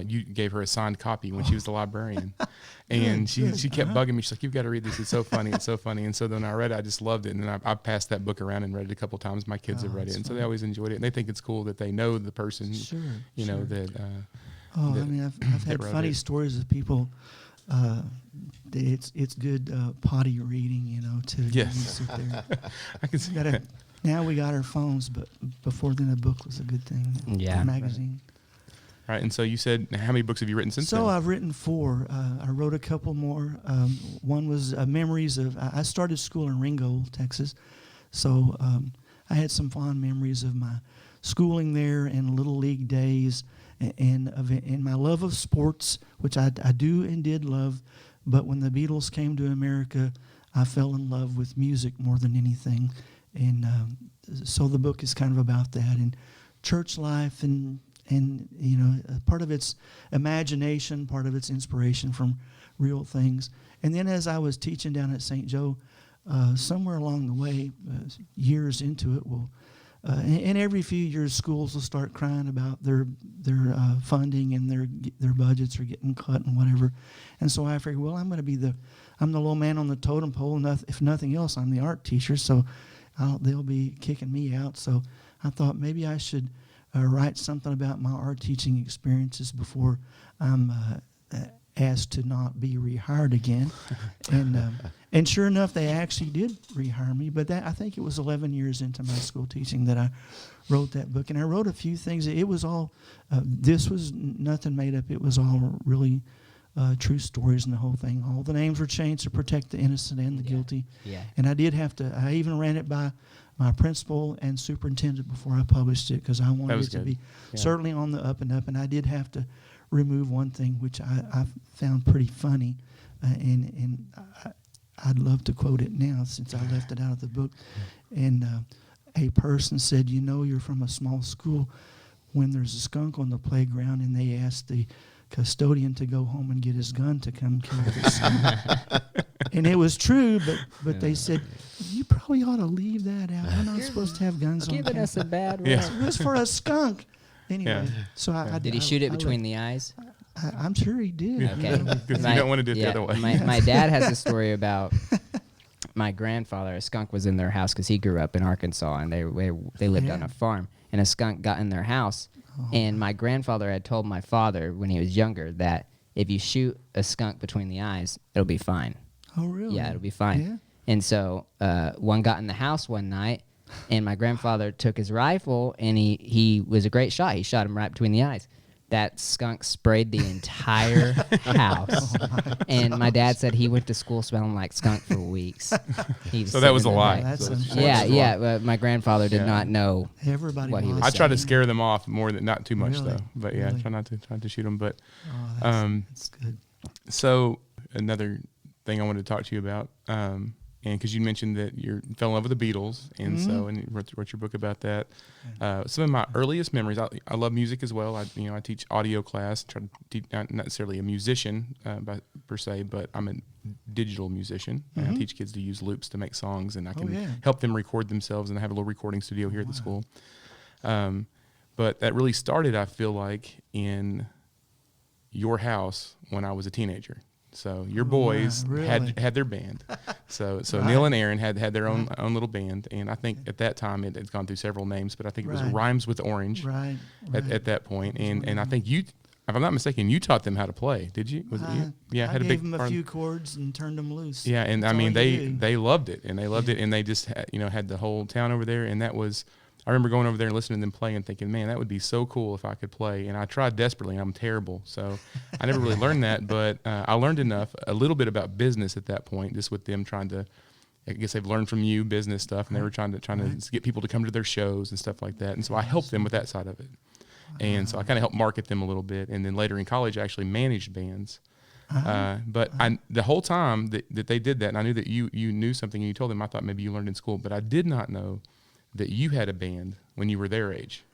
you gave her a signed copy when she was the librarian. And she kept bugging me. She's like, you've got to read this. It's so funny. It's so funny. And so then I read it. I just loved it. And then I passed that book around and read it a couple times. My kids have read it. And so they always enjoyed it. And they think it's cool that they know the person, that I've had funny stories of people. It's good potty reading, to sit there. I can see that. Now we got our phones, but before then a book was a good thing. Yeah. A magazine. All right, and so you said, how many books have you written since then? So I've written 4. I wrote a couple more. One was memories of, I started school in Ringgold, Texas. So I had some fond memories of my schooling there and Little League days and my love of sports, which I do and did love. But when the Beatles came to America, I fell in love with music more than anything. And so the book is kind of about that, and church life, and part of it's imagination, part of it's inspiration from real things. And then as I was teaching down at St. Joe, somewhere along the way, years into it, and every few years schools will start crying about their funding and their budgets are getting cut and whatever. And so I figured, well, I'm the low man on the totem pole. If nothing else, I'm the art teacher, so they'll be kicking me out. So I thought maybe I should write something about my art teaching experiences before I'm asked to not be rehired again. And sure enough, they actually did rehire me. But I think it was 11 years into my school teaching that I wrote that book. And I wrote a few things. It was all, this was nothing made up. It was all really true stories and the whole thing. All the names were changed to protect the innocent and the guilty. Yeah. And I did have to, I even ran it by my principal and superintendent before I published it, because I wanted it to be certainly on the up and up. And I did have to remove one thing, which I found pretty funny. And I'd love to quote it now since I left it out of the book. And a person said, you're from a small school when there's a skunk on the playground and they ask the custodian to go home and get his gun to come kill the skunk. And it was true, but they said, you probably ought to leave that out. We're not supposed to have guns on campus. Giving us a bad Yeah. rap. It was for a skunk. Anyway, so Did he shoot it between the eyes? I'm sure he did. Okay. Because you don't want to do it the other way. My dad has a story about my grandfather. A skunk was in their house because he grew up in Arkansas, and they lived on a farm. And a skunk got in their house, and my grandfather had told my father when he was younger that if you shoot a skunk between the eyes, it'll be fine. Oh, really? Yeah, it'll be fine. Yeah. And so one got in the house one night, and my grandfather took his rifle, and he was a great shot. He shot him right between the eyes. that skunk sprayed the entire house. And my dad said he went to school smelling like skunk for weeks. He So that was a sitting lie. there. That's So it's- Yeah, unfortunate. yeah. But my grandfather did Yeah. not know. Everybody What he lies. was I try to saying. scare them off more than not too much Really? though. But yeah, Really? try not to shoot them. But Oh, that's good. so another thing I wanted to talk to you about, and because you mentioned that you fell in love with the Beatles, and so and you wrote your book about that. Some of my earliest memories. I love music as well. I teach audio class. Try to teach, not necessarily a musician per se, but I'm a digital musician, and I teach kids to use loops to make songs, and I can help them record themselves. And I have a little recording studio here at the school. But that really started, I feel like, in your house when I was a teenager. So your boys really? had their band. So Right. Neil and Aaron had their own little band, and I think at that time it had gone through several names, but I think it was Right. Rhymes with Orange Right. at that point. And I think you, if I'm not mistaken, you taught them how to play. Did you? Was it you? Yeah, I had a gave big them a part. few chords and turned them loose. Yeah, and That's I mean all you do. they loved it, and they just had the whole town over there, and that was. I remember going over there and listening to them play and thinking, man, that would be so cool if I could play. And I tried desperately, and I'm terrible. So I never really learned that, but I learned a little bit about business at that point, just with them trying to, I guess they've learned from you business stuff, and they were trying to get people to come to their shows and stuff like that. And so I helped them with that side of it. And so I kind of helped market them a little bit. And then later in college, I actually managed bands. But the whole time that they did that, and I knew that you knew something, and you told them, I thought maybe you learned in school, but I did not know that you had a band when you were their age,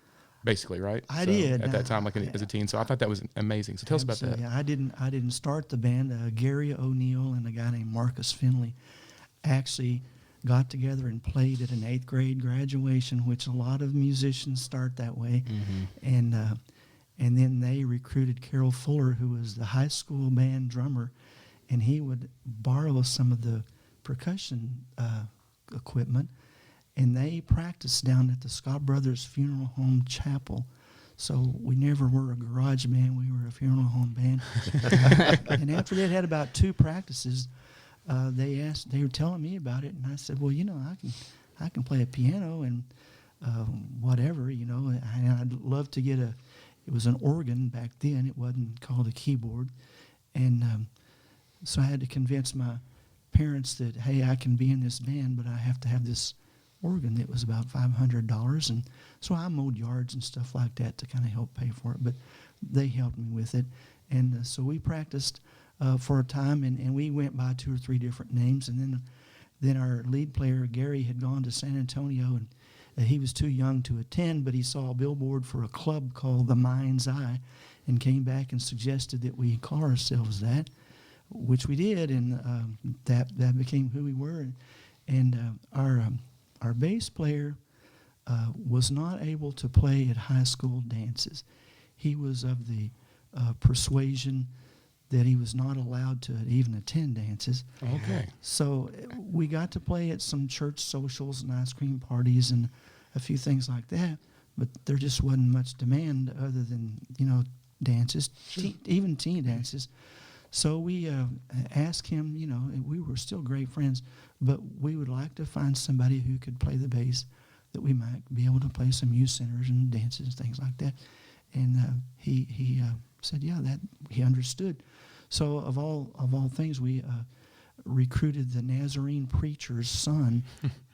basically, right? I did. At that time, like as a teen. So I thought that was amazing. So tell us about that. Yeah, I didn't start the band. Gary O'Neill and a guy named Marcus Finley actually got together and played at an 8th grade graduation, which a lot of musicians start that way. And then they recruited Carol Fuller, who was the high school band drummer, and he would borrow some of the percussion equipment. And they practiced down at the Scott Brothers Funeral Home Chapel. So we never were a garage band. We were a funeral home band. And after they had about 2 practices, they were telling me about it. And I said, well, I can play a piano and whatever, and I'd love to get it was an organ back then. It wasn't called a keyboard. And so I had to convince my parents that, hey, I can be in this band, but I have to have this organ that was about $500, and so I mowed yards and stuff like that to kind of help pay for it, but they helped me with it. And so we practiced for a time, and we went by 2 or 3 different names. And then our lead player Gary had gone to San Antonio, and he was too young to attend, but he saw a billboard for a club called the Mind's Eye and came back and suggested that we call ourselves that, which we did, and that became who we were. And our bass player was not able to play at high school dances. He was of the persuasion that he was not allowed to even attend dances. Okay. So we got to play at some church socials and ice cream parties and a few things like that, but there just wasn't much demand other than, dances, even teen dances. So we asked him, and we were still great friends, but we would like to find somebody who could play the bass, that we might be able to play some youth centers and dances and things like that. And he said, yeah, that he understood. So of all things, we recruited the Nazarene preacher's son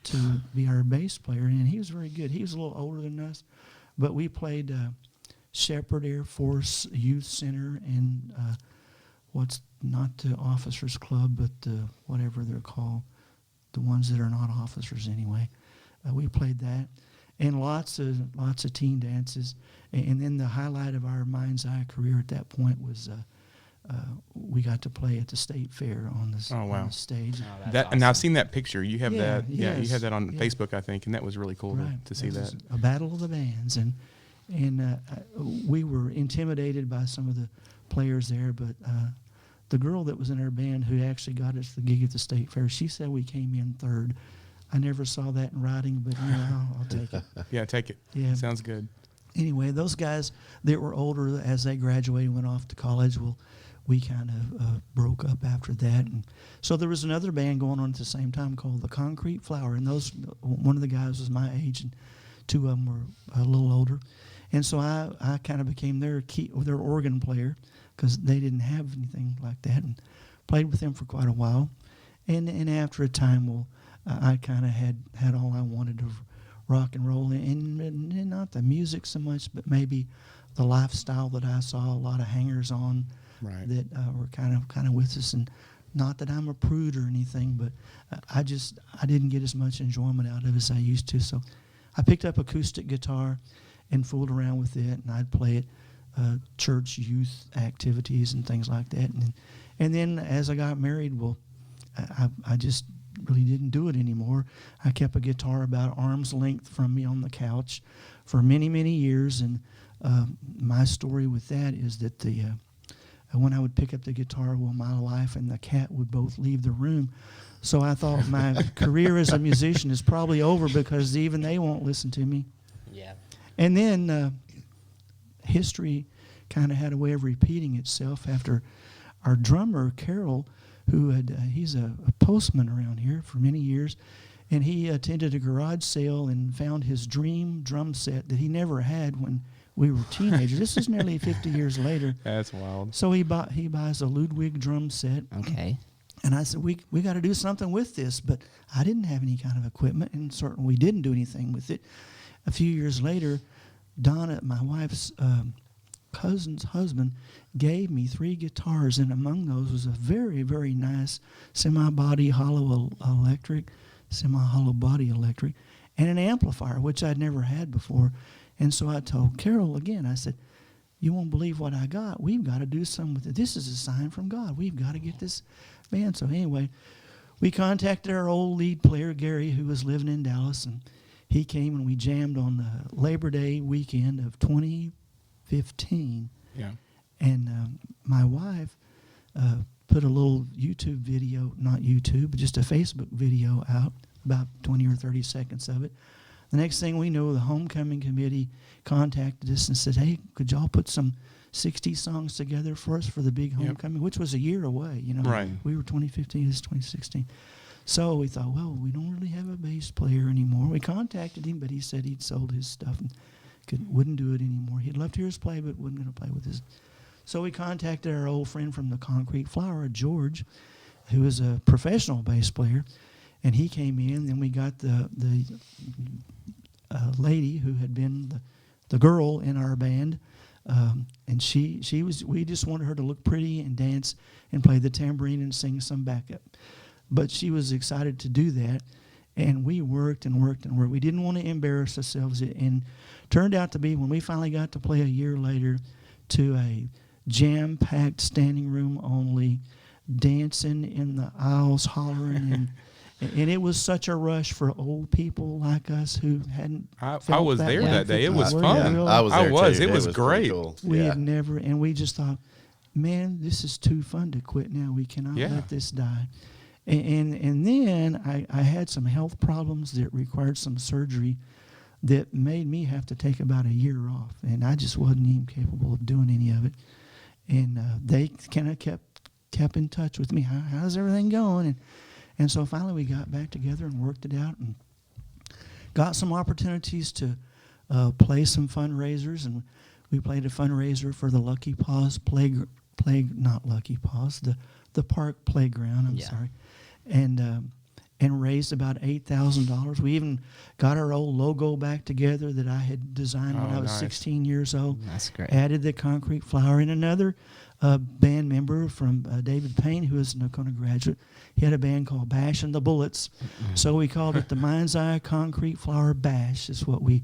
to be our bass player, and he was very good. He was a little older than us, but we played Shepherd Air Force Youth Center and what's not the officers club, but whatever they're called, the ones that are not officers anyway. We played that, and lots of teen dances. And then the highlight of our Mind's Eye career at that point was we got to play at the state fair on the, on the stage. Oh, that's That awesome. and I've seen that picture. You have that. Yeah, you yes, had that on yeah. Facebook, I think, and that was really cool Right. to see It that. was a battle of the bands, and we were intimidated by some of the players there, but the girl that was in our band who actually got us the gig at the state fair, she said we came in 3rd. I never saw that in writing, but I'll take it. Yeah, take it. Yeah. Sounds good. Anyway, those guys that were older, as they graduated and went off to college, we kind of broke up after that. And so there was another band going on at the same time called the Concrete Flower, and one of the guys was my age, and Two of them were a little older. And so I kind of became their organ player because they didn't have anything like that, and played with them for quite a while. And after a time, I kind of had all I wanted of rock and roll, and not the music so much, but maybe the lifestyle that I saw a lot of hangers on Right. that were kind of with us. And not that I'm a prude or anything, but I didn't get as much enjoyment out of it as I used to. So I picked up acoustic guitar and fooled around with it, and I'd play it church youth activities and things like that. And then as I got married, well, I just really didn't do it anymore. I kept a guitar about arm's length from me on the couch for many, many years. And my story with that is that when I would pick up the guitar, well, my wife and the cat would both leave the room. So I thought my career as a musician is probably over because even they won't listen to me. Yeah. And then history kind of had a way of repeating itself after our drummer, Carol, who he's a postman around here for many years, and he attended a garage sale and found his dream drum set that he never had when we were teenagers. This is nearly 50 years later. That's wild. So he buys a Ludwig drum set. Okay. And I said, we got to do something with this. But I didn't have any kind of equipment, and certainly we didn't do anything with it. A few years later, Donna, my wife's cousin's husband, gave me 3 guitars, and among those was a very, very nice semi-body hollow body electric, and an amplifier, which I'd never had before. And so I told Carol again, I said, you won't believe what I got. We've got to do something with it. This is a sign from God. We've got to get this band. So anyway, we contacted our old lead player, Gary, who was living in Dallas, and he came and we jammed on the Labor Day weekend of 2015. Yeah. And my wife put a little YouTube video, not YouTube, but just a Facebook video out, about 20 or 30 seconds of it. The next thing we know, the homecoming committee contacted us and said, hey, could y'all put some 60 songs together for us for the big homecoming, which was a year away, you know. Right. We were 2015, this is 2016. So we thought, well, we don't really have a bass player anymore. We contacted him, but he said he'd sold his stuff and wouldn't do it anymore. He'd love to hear us play, but wasn't going to play with us. So we contacted our old friend from the Concrete Flower, George, who is a professional bass player, and he came in. Then we got the lady who had been the girl in our band, and she was. We just wanted her to look pretty and dance and play the tambourine and sing some backup. But she was excited to do that, and we worked and worked and worked. We didn't want to embarrass ourselves, and turned out to be, when we finally got to play a year later to a jam-packed standing room only, dancing in the aisles, hollering, and it was such a rush for old people like us who hadn't. I was there way that day. It was before. fun. I was there too. It was great. pretty cool. We Yeah. had never, and we just thought, man, this is too fun to quit now. We cannot let this die. And then I had some health problems that required some surgery that made me have to take about a year off, and I just wasn't even capable of doing any of it. And they kind of kept in touch with me. How's everything going? And so finally we got back together and worked it out and got some opportunities to play some fundraisers. And we played a fundraiser for the Lucky Paws not Lucky Paws, the park playground. I'm sorry, and raised about $8,000. We even got our old logo back together that I had designed when I was 16 years old. That's great. Added the Concrete Flower, and another band member from David Payne, who is an Nocona graduate. He had a band called Bash and the Bullets, so we called it the Mind's Eye Concrete Flower Bash. Is what we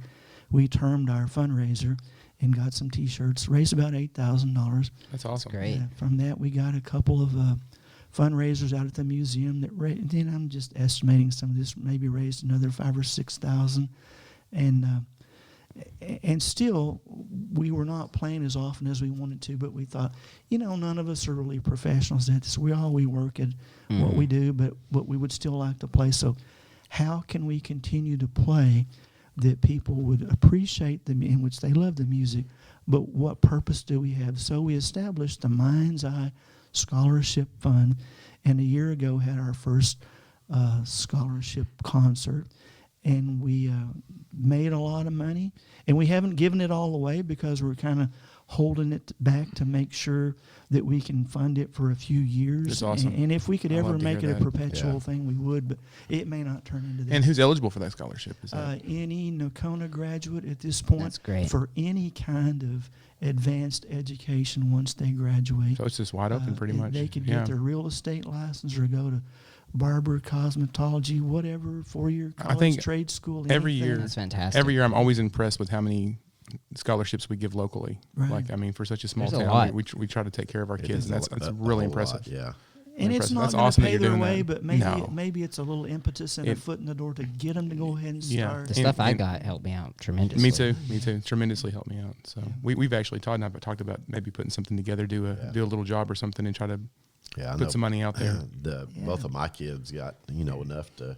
termed our fundraiser, and got some T-shirts. Raised about $8,000. That's awesome. Great. From that, we got a couple of fundraisers out at the museum that then I'm just estimating some of this maybe raised another $5,000 or $6,000, and still we were not playing as often as we wanted to. But we thought, none of us are really professionals at this. We work at what we do, but we would still like to play. So how can we continue to play that people would appreciate in which they love the music, but what purpose do we have? So we established the Mind's Eye Scholarship Fund, and a year ago had our first scholarship concert, and we made a lot of money. And we haven't given it all away because we're kind of holding it back to make sure that we can fund it for a few years. That's awesome. And if we could I ever love to make hear it a that. perpetual Yeah. thing, we would, but it may not turn into that. And who's eligible for that scholarship? Is that Any Nocona graduate at this point That's great. for any kind of advanced education once they graduate. so? It's just wide open, pretty much. They could Yeah. get their real estate license or go to barber, cosmetology, whatever, 4-year college, think trade school. every anything. year- That's fantastic. Every year, I'm always impressed with how many scholarships we give locally. Right. Like, I mean, for such a small There's a town, lot. we try to take care of our It kids, is and that's a really whole impressive. lot, yeah. And it's Impressive. not That's going to awesome that pay you're their doing way, that. but maybe No. maybe it's a little impetus and a It- foot in the door to get them to go ahead and Yeah. start. The stuff I and- got helped me out tremendously. Me too. Me too. Tremendously helped me out. So we've actually Todd and I have talked about maybe putting something together, do a little job or something, and try to Yeah, I put know. some money out there. Both of my kids got enough to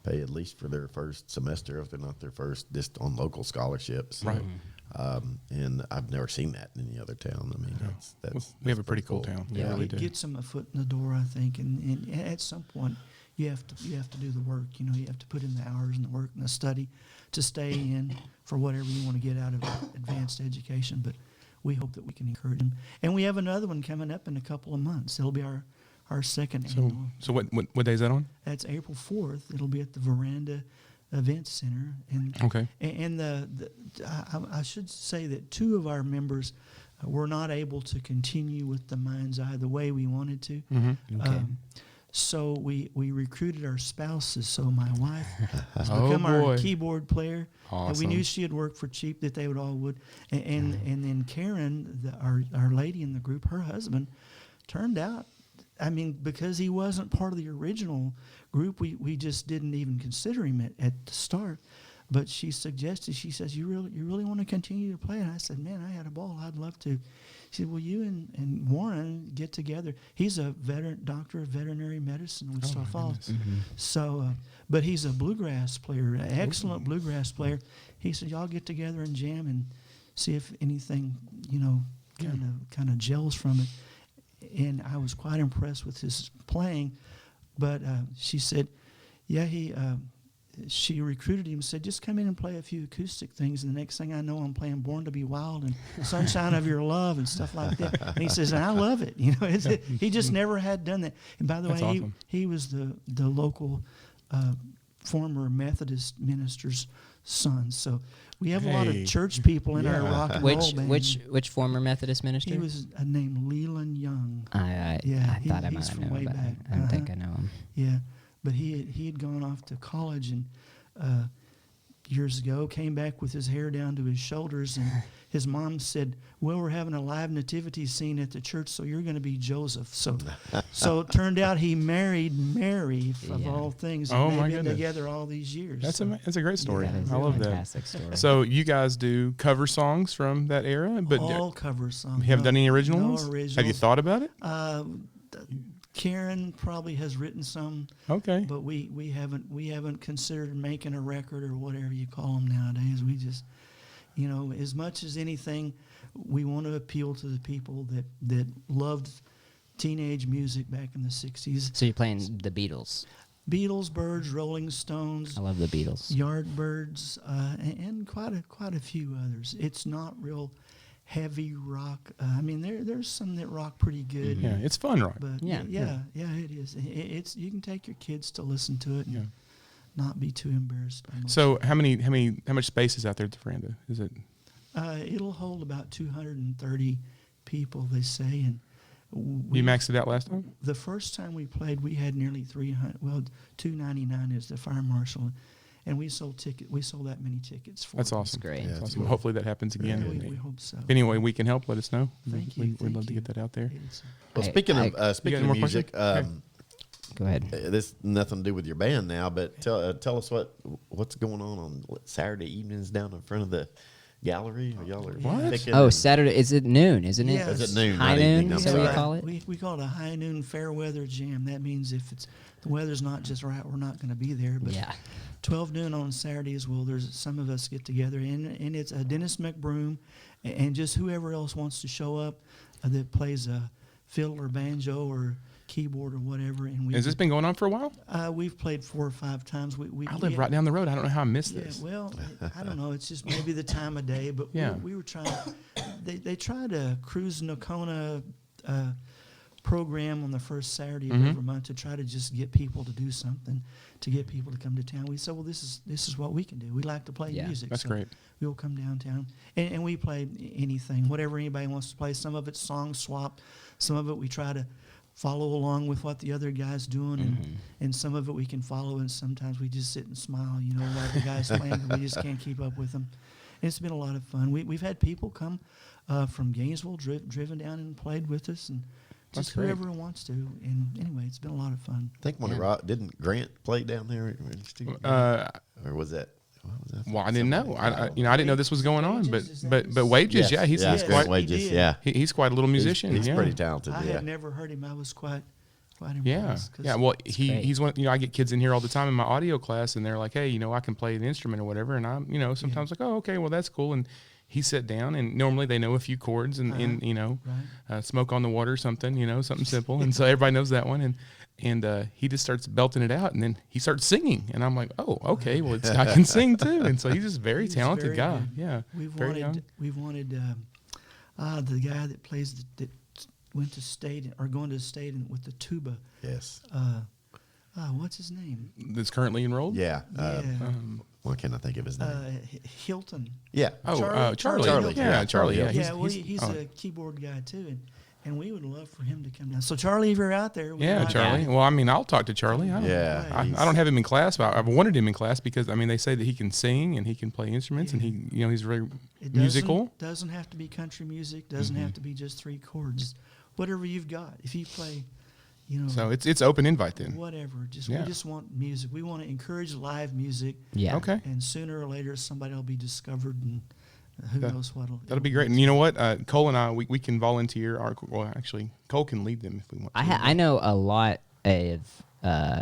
pay at least for their first semester, if they're not their first, just on local scholarships. So, Right. and I've never seen that in any other town. I mean, We have a pretty cool town. We Yeah. really It do. gets them a foot in the door, I think, and at some point you have to do the work. You have to put in the hours and the work and the study to stay in for whatever you want to get out of advanced education. But we hope that we can encourage them. And we have another one coming up in a couple of months. It'll be our second annual. So what day is that on? That's April 4th. It'll be at the Veranda Event Center. And Okay. and I should say that 2 of our members were not able to continue with the Mind's Eye the way we wanted to. Mm-hmm. Okay. So we recruited our spouses. So my wife has Oh, become boy. our keyboard player. And we Awesome. knew she had worked for cheap, that they would all would. And then Karen, our lady in the group, her husband, turned out, I mean, because he wasn't part of the original group, we just didn't even consider him at the start. But she suggested, she says, you really want to continue to play? And I said, man, I had a ball. I'd love to. She said, well, you and Warren get together. He's a doctor of veterinary medicine in Wichita Falls. So, but he's a bluegrass player, an excellent bluegrass player. He said, y'all get together and jam and see if anything, kind of gels from it. And I was quite impressed with his playing. But she said, yeah, she recruited him and said, just come in and play a few acoustic things. And the next thing I know, I'm playing Born to Be Wild and Sunshine of Your Love and stuff like that. And he says, and I love it. He just never had done that. And by the That's way, awesome. he was the local former Methodist minister's son. So we have a lot of Hey. church people in our rock and roll band. Which former Methodist minister? He was named Leland Young. I thought I might he's have from known way about back. it. I don't think I know him. Yeah, but he had gone off to college and years ago came back with his hair down to his shoulders, and his mom said, well, we're having a live nativity scene at the church, so you're going to be Joseph. So it turned out he married Mary, of Yeah. all things. Oh, and my they've been goodness. together all these years. That's So a great story. That is I a love that. fantastic story. So you guys do cover songs from that era, but all cover songs. you haven't done any original no ones? originals. Have you thought about it? Karen probably has written some, Okay. but we haven't considered making a record or whatever you call them nowadays. We just, as much as anything, we want to appeal to the people that loved teenage music back in the 60s. So you're playing the Beatles. Beatles, Birds, Rolling Stones, I love the Beatles. Yardbirds, and quite a few others. It's not real heavy rock. I mean, there's some that rock pretty good. Yeah, it's fun rock. But Yeah. it is. It's you can take your kids to listen to it and Yeah. not be too embarrassed by most. So how much space is out there at the veranda? Is it? It'll hold about 230 people, they say, and You maxed it out last time? the first time we played, we had nearly 300. Well, 299 is the fire marshal, and we sold that many tickets for. That's it. awesome. great. Yeah, That's that's awesome. cool. Hopefully that happens again. Yeah, And we hope so. if any way we can help, let us know. Thank you. We'd thank love to you. get that out there. It's- Well, I- speaking I- of You speaking got of any more music, questions? Go ahead. this nothing to do with your band now, but tell us what's going on Saturday evenings down in front of the gallery. Y'all are What? picking Oh, and- Saturday. Is it noon, isn't it? Yeah, Is it noon? High not evening, noon? I'm Is that what you sorry. call it? We call it a high noon fair weather jam. That means if the weather's not just right, we're not going to be there. But Yeah. 12 noon on Saturday as well. There's some of us get together, and it's Dennis McBroom and just whoever else wants to show up that plays a fiddle or banjo or keyboard or whatever. And Has this been going on for a while? We've played 4 or 5 times. I live right down the road. I don't know how I missed this. Well, I don't know. It's just maybe the time of day. But we were trying. They tried a Cruise Nocona program on the first Saturday of every month to try to just get people to do something, to get people to come to town. We said, well, this is what we can do. We like to play music. That's so great. We will come downtown, and we play anything, whatever anybody wants to play. Some of it's song swap. Some of it we try to follow along with what the other guy's doing, and some of it we can follow, and sometimes we just sit and smile, while the guy's playing, and we just can't keep up with them. And it's been a lot of fun. We've had people come from Gainesville, driven down and played with us, and just whoever wants to. And anyway, it's been a lot of fun. I think didn't Grant play down there? Or was that? Well, I didn't know. I didn't know this was going on. But Wages, he's quite Wages, he's quite a little musician. He's pretty talented. I had never heard him. I was quite impressed. Yeah. Well, he's one. I get kids in here all the time in my audio class, and they're like, "Hey, I can play an instrument or whatever." And I'm, sometimes like, "Oh, okay, well that's cool." And he sat down, and normally they know a few chords, and Smoke on the Water or something, something simple, and so everybody knows that one. And he just starts belting it out, and then he starts singing, and I'm like, "Oh, okay, well, I can sing too." And so he's just very talented guy. Good. Yeah, we've wanted the guy that plays that went to state or going to state with the tuba. Yes. What's his name? That's currently enrolled. Yeah. What can I think of his name? Hilton. Yeah. Oh, Charlie. Charlie. Yeah, Charlie. Yeah. He's a keyboard guy too, and we would love for him to come down. So Charlie, if you're out there, Charlie. Well, I'll talk to Charlie. I don't have him in class, but I've wanted him in class because they say that he can sing and he can play instruments and he's very musical. Doesn't have to be country music. Doesn't have to be just 3 chords. Whatever you've got. If you play, So it's open invite then. Whatever. We just want music. We want to encourage live music. Yeah. Okay. And sooner or later somebody will be discovered, and who knows what'll. That'll be great. And you know what? Cole and I, we can volunteer. Actually, Cole can lead them if we want to. I know a lot of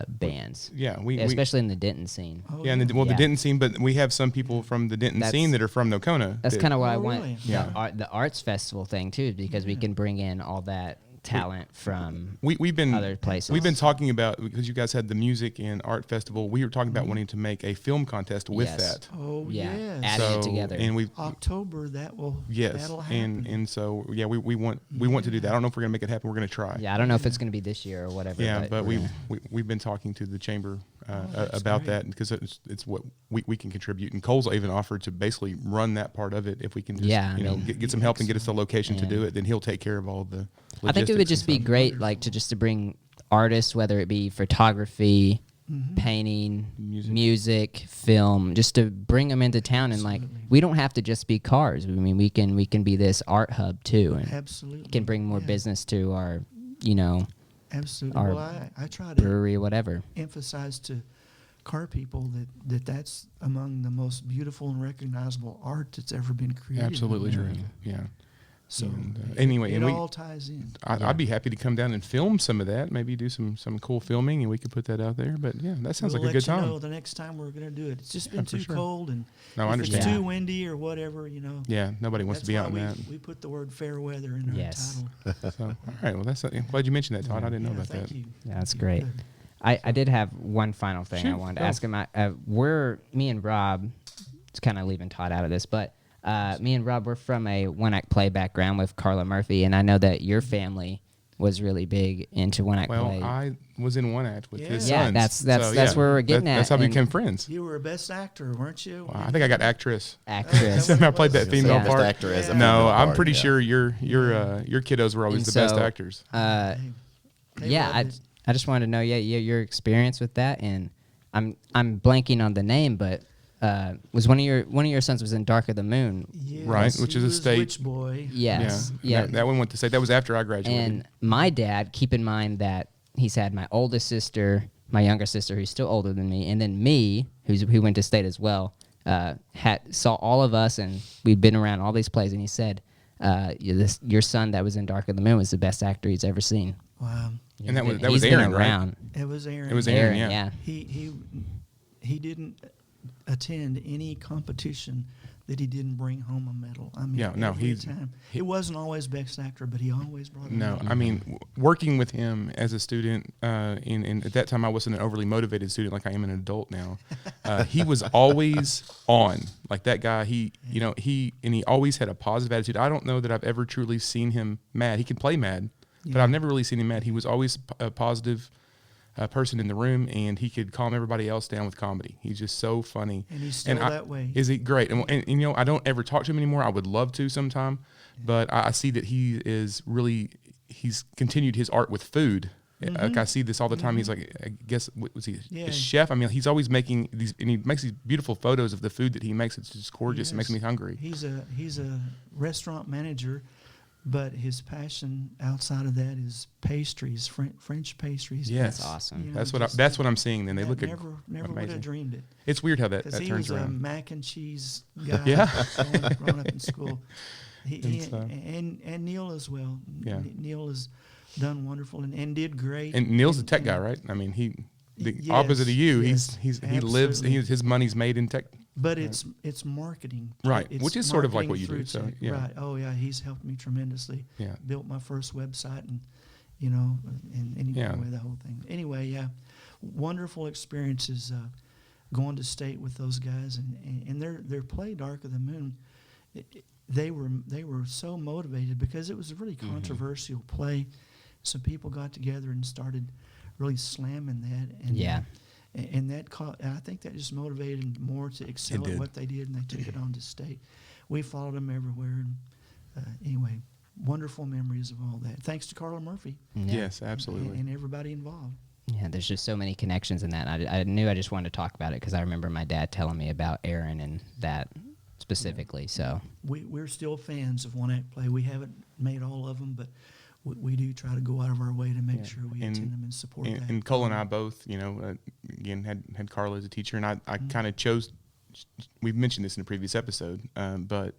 bands. Yeah, especially in the Denton scene. Oh, yeah, the Denton scene, but we have some people from the Denton scene that are from Nocona. That's kind of what I want. Really? Yeah, the arts festival thing too, because we can bring in all that talent from we've been other places. We've been talking about, because you guys had the music and art festival, we were talking about wanting to make a film contest with that. Oh, yeah, yes. adding it together. And October that'll happen. and so we want to do that. I don't know if we're gonna make it happen. We're gonna try. Yeah, I don't know if it's gonna be this year or whatever. Yeah, but we've been talking to the chamber about that, because it's what we can contribute. And Cole's even offered to basically run that part of it if we can just get some help and get us the location to do it. Then he'll take care of all the logistics. I think it would just be great, to bring artists, whether it be photography, painting, music, film, just to bring them into town. And we don't have to just be cars. I mean, we can be this art hub too, and absolutely can bring more business to our absolutely. our I try to brewery or whatever. Emphasize to car people that's among the most beautiful and recognizable art that's ever been created. Absolutely true. Yeah. So anyway, it all ties in. I'd be happy to come down and film some of that. Maybe do some cool filming, and we could put that out there. But yeah, that sounds like a good time. We'll let you know the next time we're going to do it. It's just been too cold, and I if understand. it's too windy or whatever, Yeah, nobody wants to be out in that. We put the word fair weather in our title. So, all right. Well, I'm glad you mentioned that, Todd. I didn't know about that. Thank you. Yeah, that's great. I did have one final thing I wanted to ask him. Me and Rob, it's kind of leaving Todd out of this, but me and Rob, we're from a one-act play background with Carla Murphy, and I know that your family was really big into one-act play. Well, I was in one act with his sons. Yeah, that's where we're getting at. That's how we became friends. You were a best actor, weren't you? Well, I think I got actress. I played that female part. Best actor as a no, female I'm part, pretty sure your kiddos were always the best actors. I just wanted to know your experience with that, and I'm blanking on the name, but was one of your sons was in Dark of the Moon, yes, right? Which is a state Witch Boy. Yes, yeah. That one went to state. That was after I graduated. And my dad, keep in mind that he's had my oldest sister, my younger sister, who's still older than me, and then me, who went to state as well. Saw all of us, and we'd been around all these plays, and he said, "Your son that was in Dark of the Moon was the best actor he's ever seen." Wow. And that was He's Aaron, been around. It was Aaron. It was Aaron, yeah. He didn't attend any competition that he didn't bring home a medal. I mean, every time. It wasn't always best actor, but he always brought a medal. I mean, working with him as a student, and at that time I wasn't an overly motivated student like I am an adult now. He was always on. Like that guy, he always had a positive attitude. I don't know that I've ever truly seen him mad. He can play mad, but I've never really seen him mad. He was always a positive person in the room, and he could calm everybody else down with comedy. He's just so funny. And he's still that way. Is he great? And I don't ever talk to him anymore. I would love to sometime, but I see that he's continued his art with food. Like I see this all the time. He's like, I guess, what was he? A chef? I mean, he's always making these, and he makes these beautiful photos of the food that he makes. It's just gorgeous. It makes me hungry. He's a restaurant manager, but his passion outside of that is pastries, French pastries. Yes, that's awesome. That's what I'm seeing. Then they look never amazing. Would have dreamed it. It's weird how that Because he turns was around. a mac and cheese guy. growing up in school. And Neil as well. Yeah. Neil has done wonderful and did great. And Neil's a tech guy, right? I mean, opposite of you, he lives. His money's made in tech. But it's marketing, right? It's which is sort of like what you do. So tech. yeah, right. Oh yeah, he's helped me tremendously. Yeah, built my first website, and anyway, the whole thing. Anyway, yeah, wonderful experiences going to state with those guys, and their play Dark of the Moon. They were so motivated because it was a really controversial play. Some people got together and started really slamming that, and and that I think that just motivated them more to excel at what they did, and they took it on to state. We followed them everywhere, and anyway, wonderful memories of all that. Thanks to Carla Murphy. Yeah. Yes, absolutely, and everybody involved. Yeah, there's just so many connections in that. I knew I just wanted to talk about it because I remember my dad telling me about Aaron and that specifically. So we're still fans of one act play. We haven't made all of them, but we do try to go out of our way to make sure we attend them and support that. And Cole and I both, again, had Carla as a teacher, and I kind of chose. We've mentioned this in a previous episode, but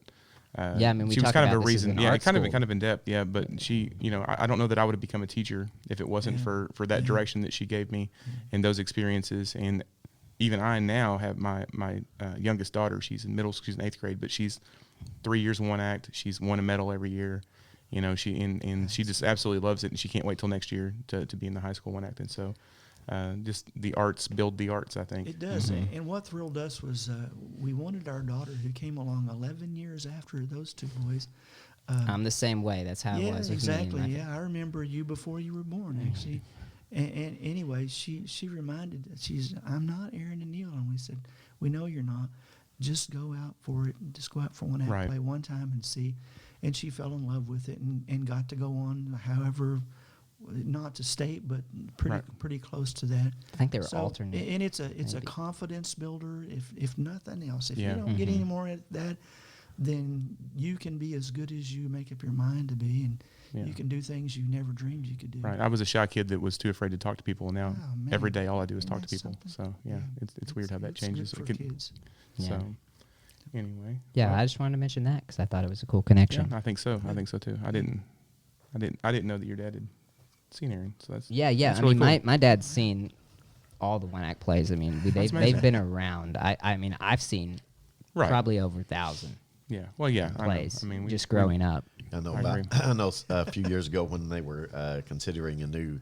yeah, I mean, she was kind of a reason. Yeah, kind of in depth. Yeah, but she, I don't know that I would have become a teacher if it wasn't for that direction that she gave me and those experiences. And even I now have my youngest daughter. She's in middle school. She's in 8th grade, but she's 3 years in one act. She's won a medal every year. She just absolutely loves it, and she can't wait till next year to be in the high school one act. And so, just the arts build the arts, I think. It does. And what thrilled us was we wanted our daughter, who came along 11 years after those two boys. I'm the same way. That's how it was. Exactly. Yeah, I remember you before you were born, actually. And anyway, she reminded us, I'm not Aaron and Neil. And we said, we know you're not. Just go out for it. Just go out for one act play one time and see. And she fell in love with it and got to go on, however, not to state, but pretty close to that. I think they were alternate. And it's a confidence builder, if nothing else. If you don't get any more at that, then you can be as good as you make up your mind to be, and you can do things you never dreamed you could do. Right. I was a shy kid that was too afraid to talk to people, and now every day all I do is talk to people. Something? So it's weird how that changes. Good for kids. So anyway. Yeah, I just wanted to mention that because I thought it was a cool connection. Yeah, I think so. I think so too. I didn't know that your dad had seen Aaron. So that's That's really cool. cool. my dad's seen all the one act plays. I mean, they've been around. I mean, I've seen probably over 1,000. Yeah. Well, yeah. Plays. I mean, just growing up. I know a few years ago when they were considering a new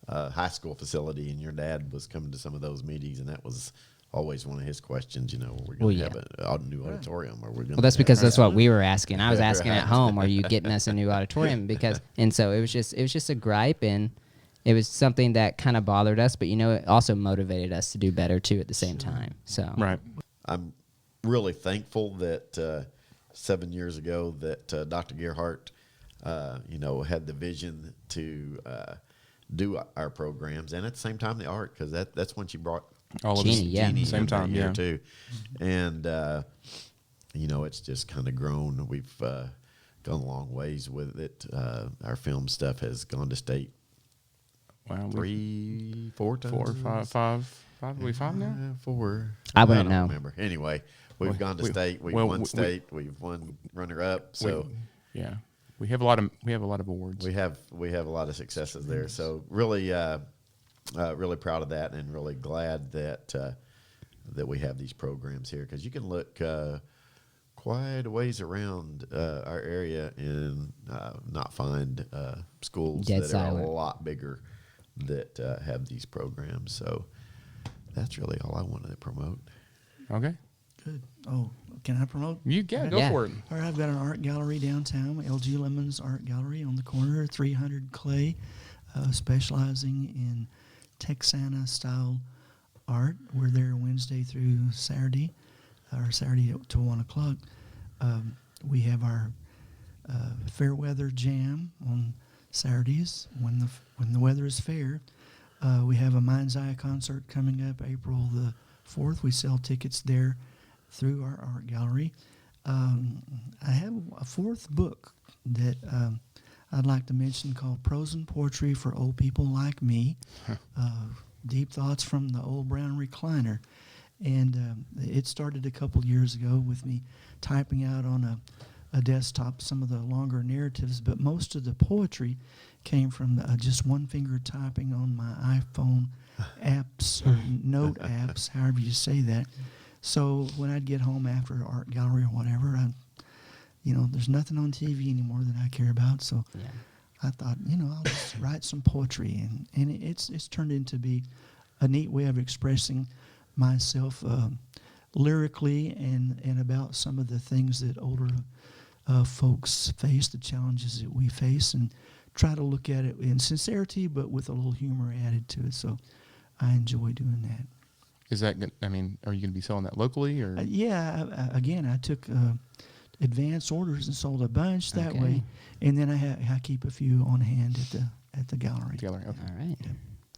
high school facility, and your dad was coming to some of those meetings, and that was always one of his questions. We're going to have a new auditorium, or we're going. Well, that's because that's what we were asking. I was asking at home, "Are you getting us a new auditorium?" And so it was just a gripe, and it was something that kind of bothered us, but it also motivated us to do better too at the same time. So I'm really thankful that 7 years ago that Dr. Gerhardt, had the vision to do our programs, and at the same time the art, because that's when she brought all of Jeannie same time, here too, and it's just kind of grown. We've gone a long ways with it. Our film stuff has gone to state. Wow, 3, 4 times, 4, 5, 5. Are we 5 now? 4. I wouldn't don't know. Remember. Anyway, we've gone to state. We've won state. We've won runner up. So we have a lot of awards. We have a lot of successes there. So really, really proud of that, and really glad that that we have these programs here, because you can look quite a ways around our area and not find schools Dead that silent. are a lot bigger that have these programs. So that's really all I wanted to promote. Okay. Good. Oh, can I promote? Go Yeah. for it. All right, I've got an art gallery downtown, LG Lemons Art Gallery on the corner, 300 Clay, specializing in Texana style art. We're there Wednesday through Saturday, or Saturday to 1 o'clock. We have our fair weather jam on Saturdays when the weather is fair. We have a Mind's Eye concert coming up April the 4th. We sell tickets there through our art gallery. I have a fourth book that I'd like to mention called Prose and Poetry for Old People Like Me. Deep Thoughts from the Old Brown Recliner. And it started a couple years ago with me typing out on a desktop some of the longer narratives, but most of the poetry came from just one finger typing on my iPhone apps or note apps, however you say that. So when I'd get home after art gallery or whatever, there's nothing on TV anymore that I care about. So I thought, I'll just write some poetry, and it's turned into be a neat way of expressing myself lyrically and about some of the things that older folks face, the challenges that we face, and try to look at it in sincerity, but with a little humor added to it. So I enjoy doing that. Is that good? I mean, are you going to be selling that locally or? Again, I took advance orders and sold a bunch that Okay. way, and then I keep a few on hand at the gallery. Okay. All right.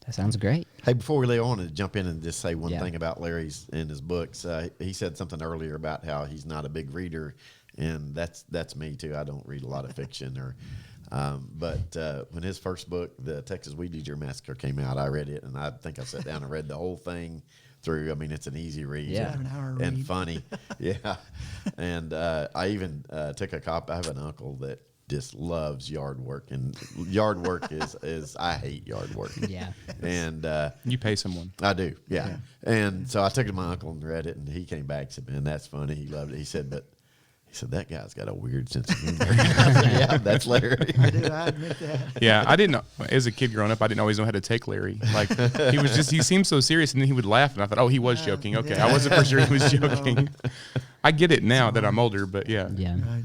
That sounds great. Hey, before we lay on to jump in and just say one Yeah. thing about Larry's in his books, he said something earlier about how he's not a big reader, and that's me too. I don't read a lot of fiction but when his first book, The Texas Weed Eater Massacre, came out, I read it, and I think I sat down and read the whole thing through. I mean, it's an easy read, Yeah. About an hour and read. funny, yeah. And I even took a copy. I have an uncle that just loves yard work, and yard work is I hate yard work. Yeah. And You pay someone. I do, yeah. And so I took it to my uncle and read it, and he came back and said, "Man, that's funny." He loved it. He said, that guy's got a weird sense of humor. I said, yeah, that's Larry. I do. I admit that. Yeah, I didn't know. As a kid growing up, I didn't always know how to take Larry. Like, he seemed so serious, and then he would laugh, and I thought, oh, he was joking. Okay, I wasn't for sure he was joking. I get it now that I'm older, but yeah. Yeah. Right.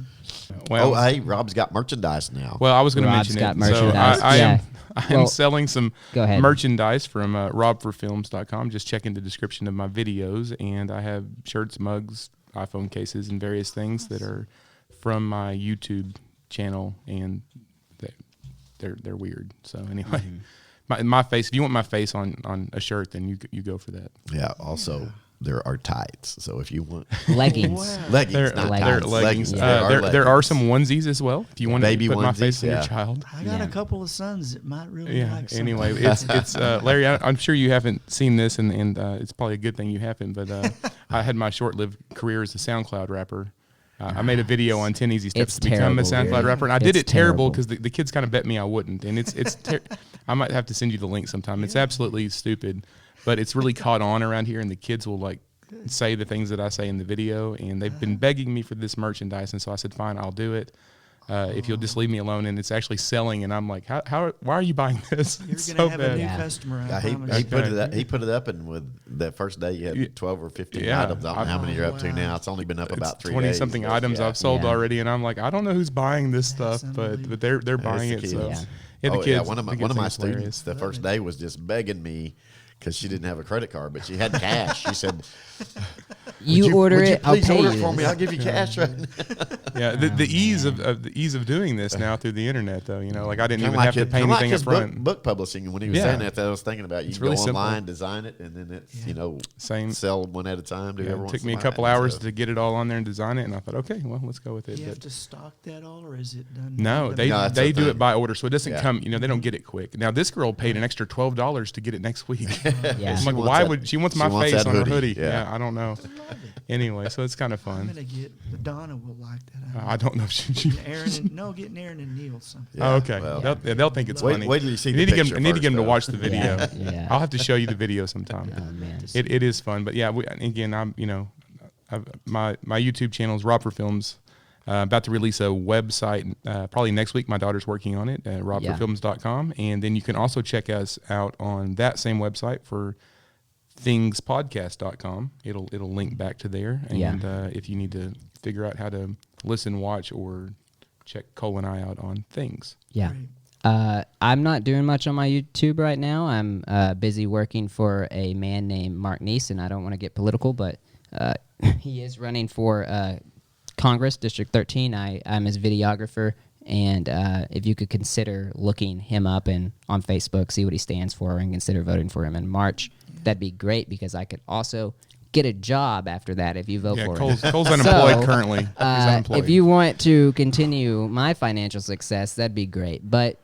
Well, Hey, Rob's got merchandise now. well, I was going to Rob's mention got it. merchandise. So I Yeah. am Well, selling some go ahead. merchandise from robforfilms.com. Just check in the description of my videos, and I have shirts, mugs, iPhone cases, and various things that are from my YouTube channel, and they're weird. So anyway, my face. If you want my face on a shirt, then you go for that. Yeah. Also, there are tights. So if you want Leggings. Wow. leggings, They're not leggings. tights, leggings. Yeah. There are some onesies as well. If you want Baby to put my onesies, face on your yeah. child. I got Yeah. a couple of sons that might really Yeah. like something. Anyway, it's Larry. I'm sure you haven't seen this, and it's probably a good thing you haven't. But I had my short-lived career as a SoundCloud rapper. I made a video on 10 easy steps It's to become a terrible, SoundCloud dude. rapper, and I did It's it terrible terrible. because the kids kind of bet me I wouldn't, and I might have to send you the link sometime. It's absolutely stupid, but it's really caught on around here, and the kids will like say the things that I say in the video, and they've been begging me for this merchandise, and so I said, fine, I'll do it. If you'll just leave me alone, and it's actually selling, and I'm like, why are you buying this? You're It's going to so have bad. a new Yeah. customer, I Yeah, promise he you. put it up, and with that first day, you had 12 or 15 Yeah. items. I don't know how many you're up to Wow. now. It's only been up about 3 days. 20 something but items yeah. I've sold Yeah. already, and I'm like, I don't know who's buying this That's stuff, but unbelievable. they're buying the it. kids. So Yeah. the Oh, kids. yeah, one of the my kids think students it's hilarious. the first day was just begging me because she didn't have a credit card, but she had cash. She said, You order would you it, I'll please pay order you. it for me. I'll give you cash right now. Yeah, the ease of the ease of doing this now through the internet, though. Like I didn't Kinda even have to pay kinda anything up his front. book publishing. And when he was Yeah. saying that, I was thinking about you It's can really go simple. online, design it, and then it's Same. sell one at a time to Yeah, everyone. it took me a couple hours to get it all on there and design it, and I thought, okay, well, let's go with it. Do you have But to stock that all, or is it done? no, they that's the do thing. it by order, so it doesn't Yeah. come. They don't get it quick. Now this girl paid an extra $12 to get it next week. Yeah. I'm like, wants why that- would she wants she my wants face that on her hoodie. hoodie? Yeah. I don't know. Anyway, so it's kind of I'm fun. gonna get Donna will like that. I don't know if she. Getting Aaron and Neil something. Yeah, Oh, okay. well. They'll think it's Wait- funny. wait till you see I the need to get picture I need to get them to first, watch the video. Yeah. I'll have to show you the video sometime. Oh man. It is fun, but yeah, again, my YouTube channel is Rob for Films. About to release a website probably next week. My daughter's working on it at robforfilms.com, and then you can also check us out on that same website for thingspodcast.com. It'll link back to there, and if you need to figure out how to listen, watch, or check Cole and I out on things. Yeah. Great. I'm not doing much on my YouTube right now. I'm busy working for a man named Mark Neeson. I don't want to get political, but he is running for Congress, District 13. I'm his videographer, and if you could consider looking him up and on Facebook, see what he stands for, and consider voting for him in March, that'd be great because I could also get a job after that if you vote for him. Cole's unemployed So, currently. He's unemployed. If you want to continue my financial success, that'd be great. But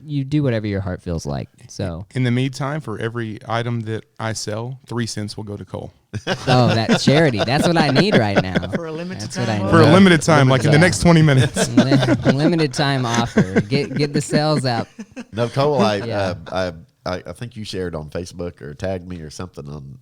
you do whatever your heart feels like. So, in the meantime, for every item that I sell, 3 cents will go to Cole. that's charity. That's what I need right now. For a limited That's time. what I need. For a limited time, like in the next 20 minutes. Limited time offer. Get the sales up. No, Cole, Yeah. I think you shared on Facebook or tagged me or something on.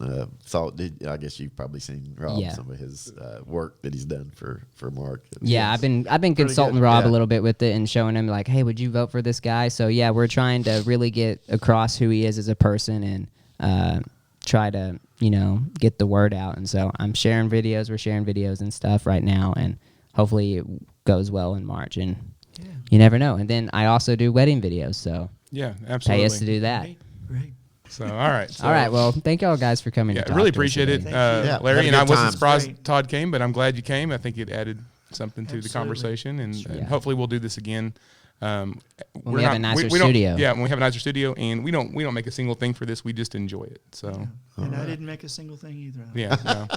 I guess you've probably seen Rob Yeah. some of his work that he's done for Mark. Yeah, I've been consulting good. Rob Yeah. a little bit with it and showing him like, hey, would you vote for this guy? So yeah, we're trying to really get across who he is as a person and try to get the word out. And so I'm sharing videos. We're sharing videos and stuff right now, and hopefully it goes well in March. And you never know. And then I also do wedding videos, so Yeah, absolutely. pay us to do that. Great. So, all right. So, All right. Well, thank y'all guys for coming. yeah, to talk really to us appreciate it, today. Thank you. Yeah, Larry. had a And I good wasn't time. surprised Great. Todd came, but I'm glad you came. I think it added something to the Absolutely. conversation, and Yeah. hopefully we'll do this again. When we have a nicer studio. Yeah, when we have a nicer studio, and we don't make a single thing for this. We just enjoy it. So, And I didn't make a single thing either. yeah. no.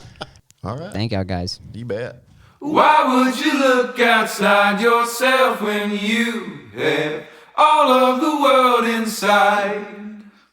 All right. Thank y'all guys. You bet. Why would you look outside yourself when you have all of the world inside?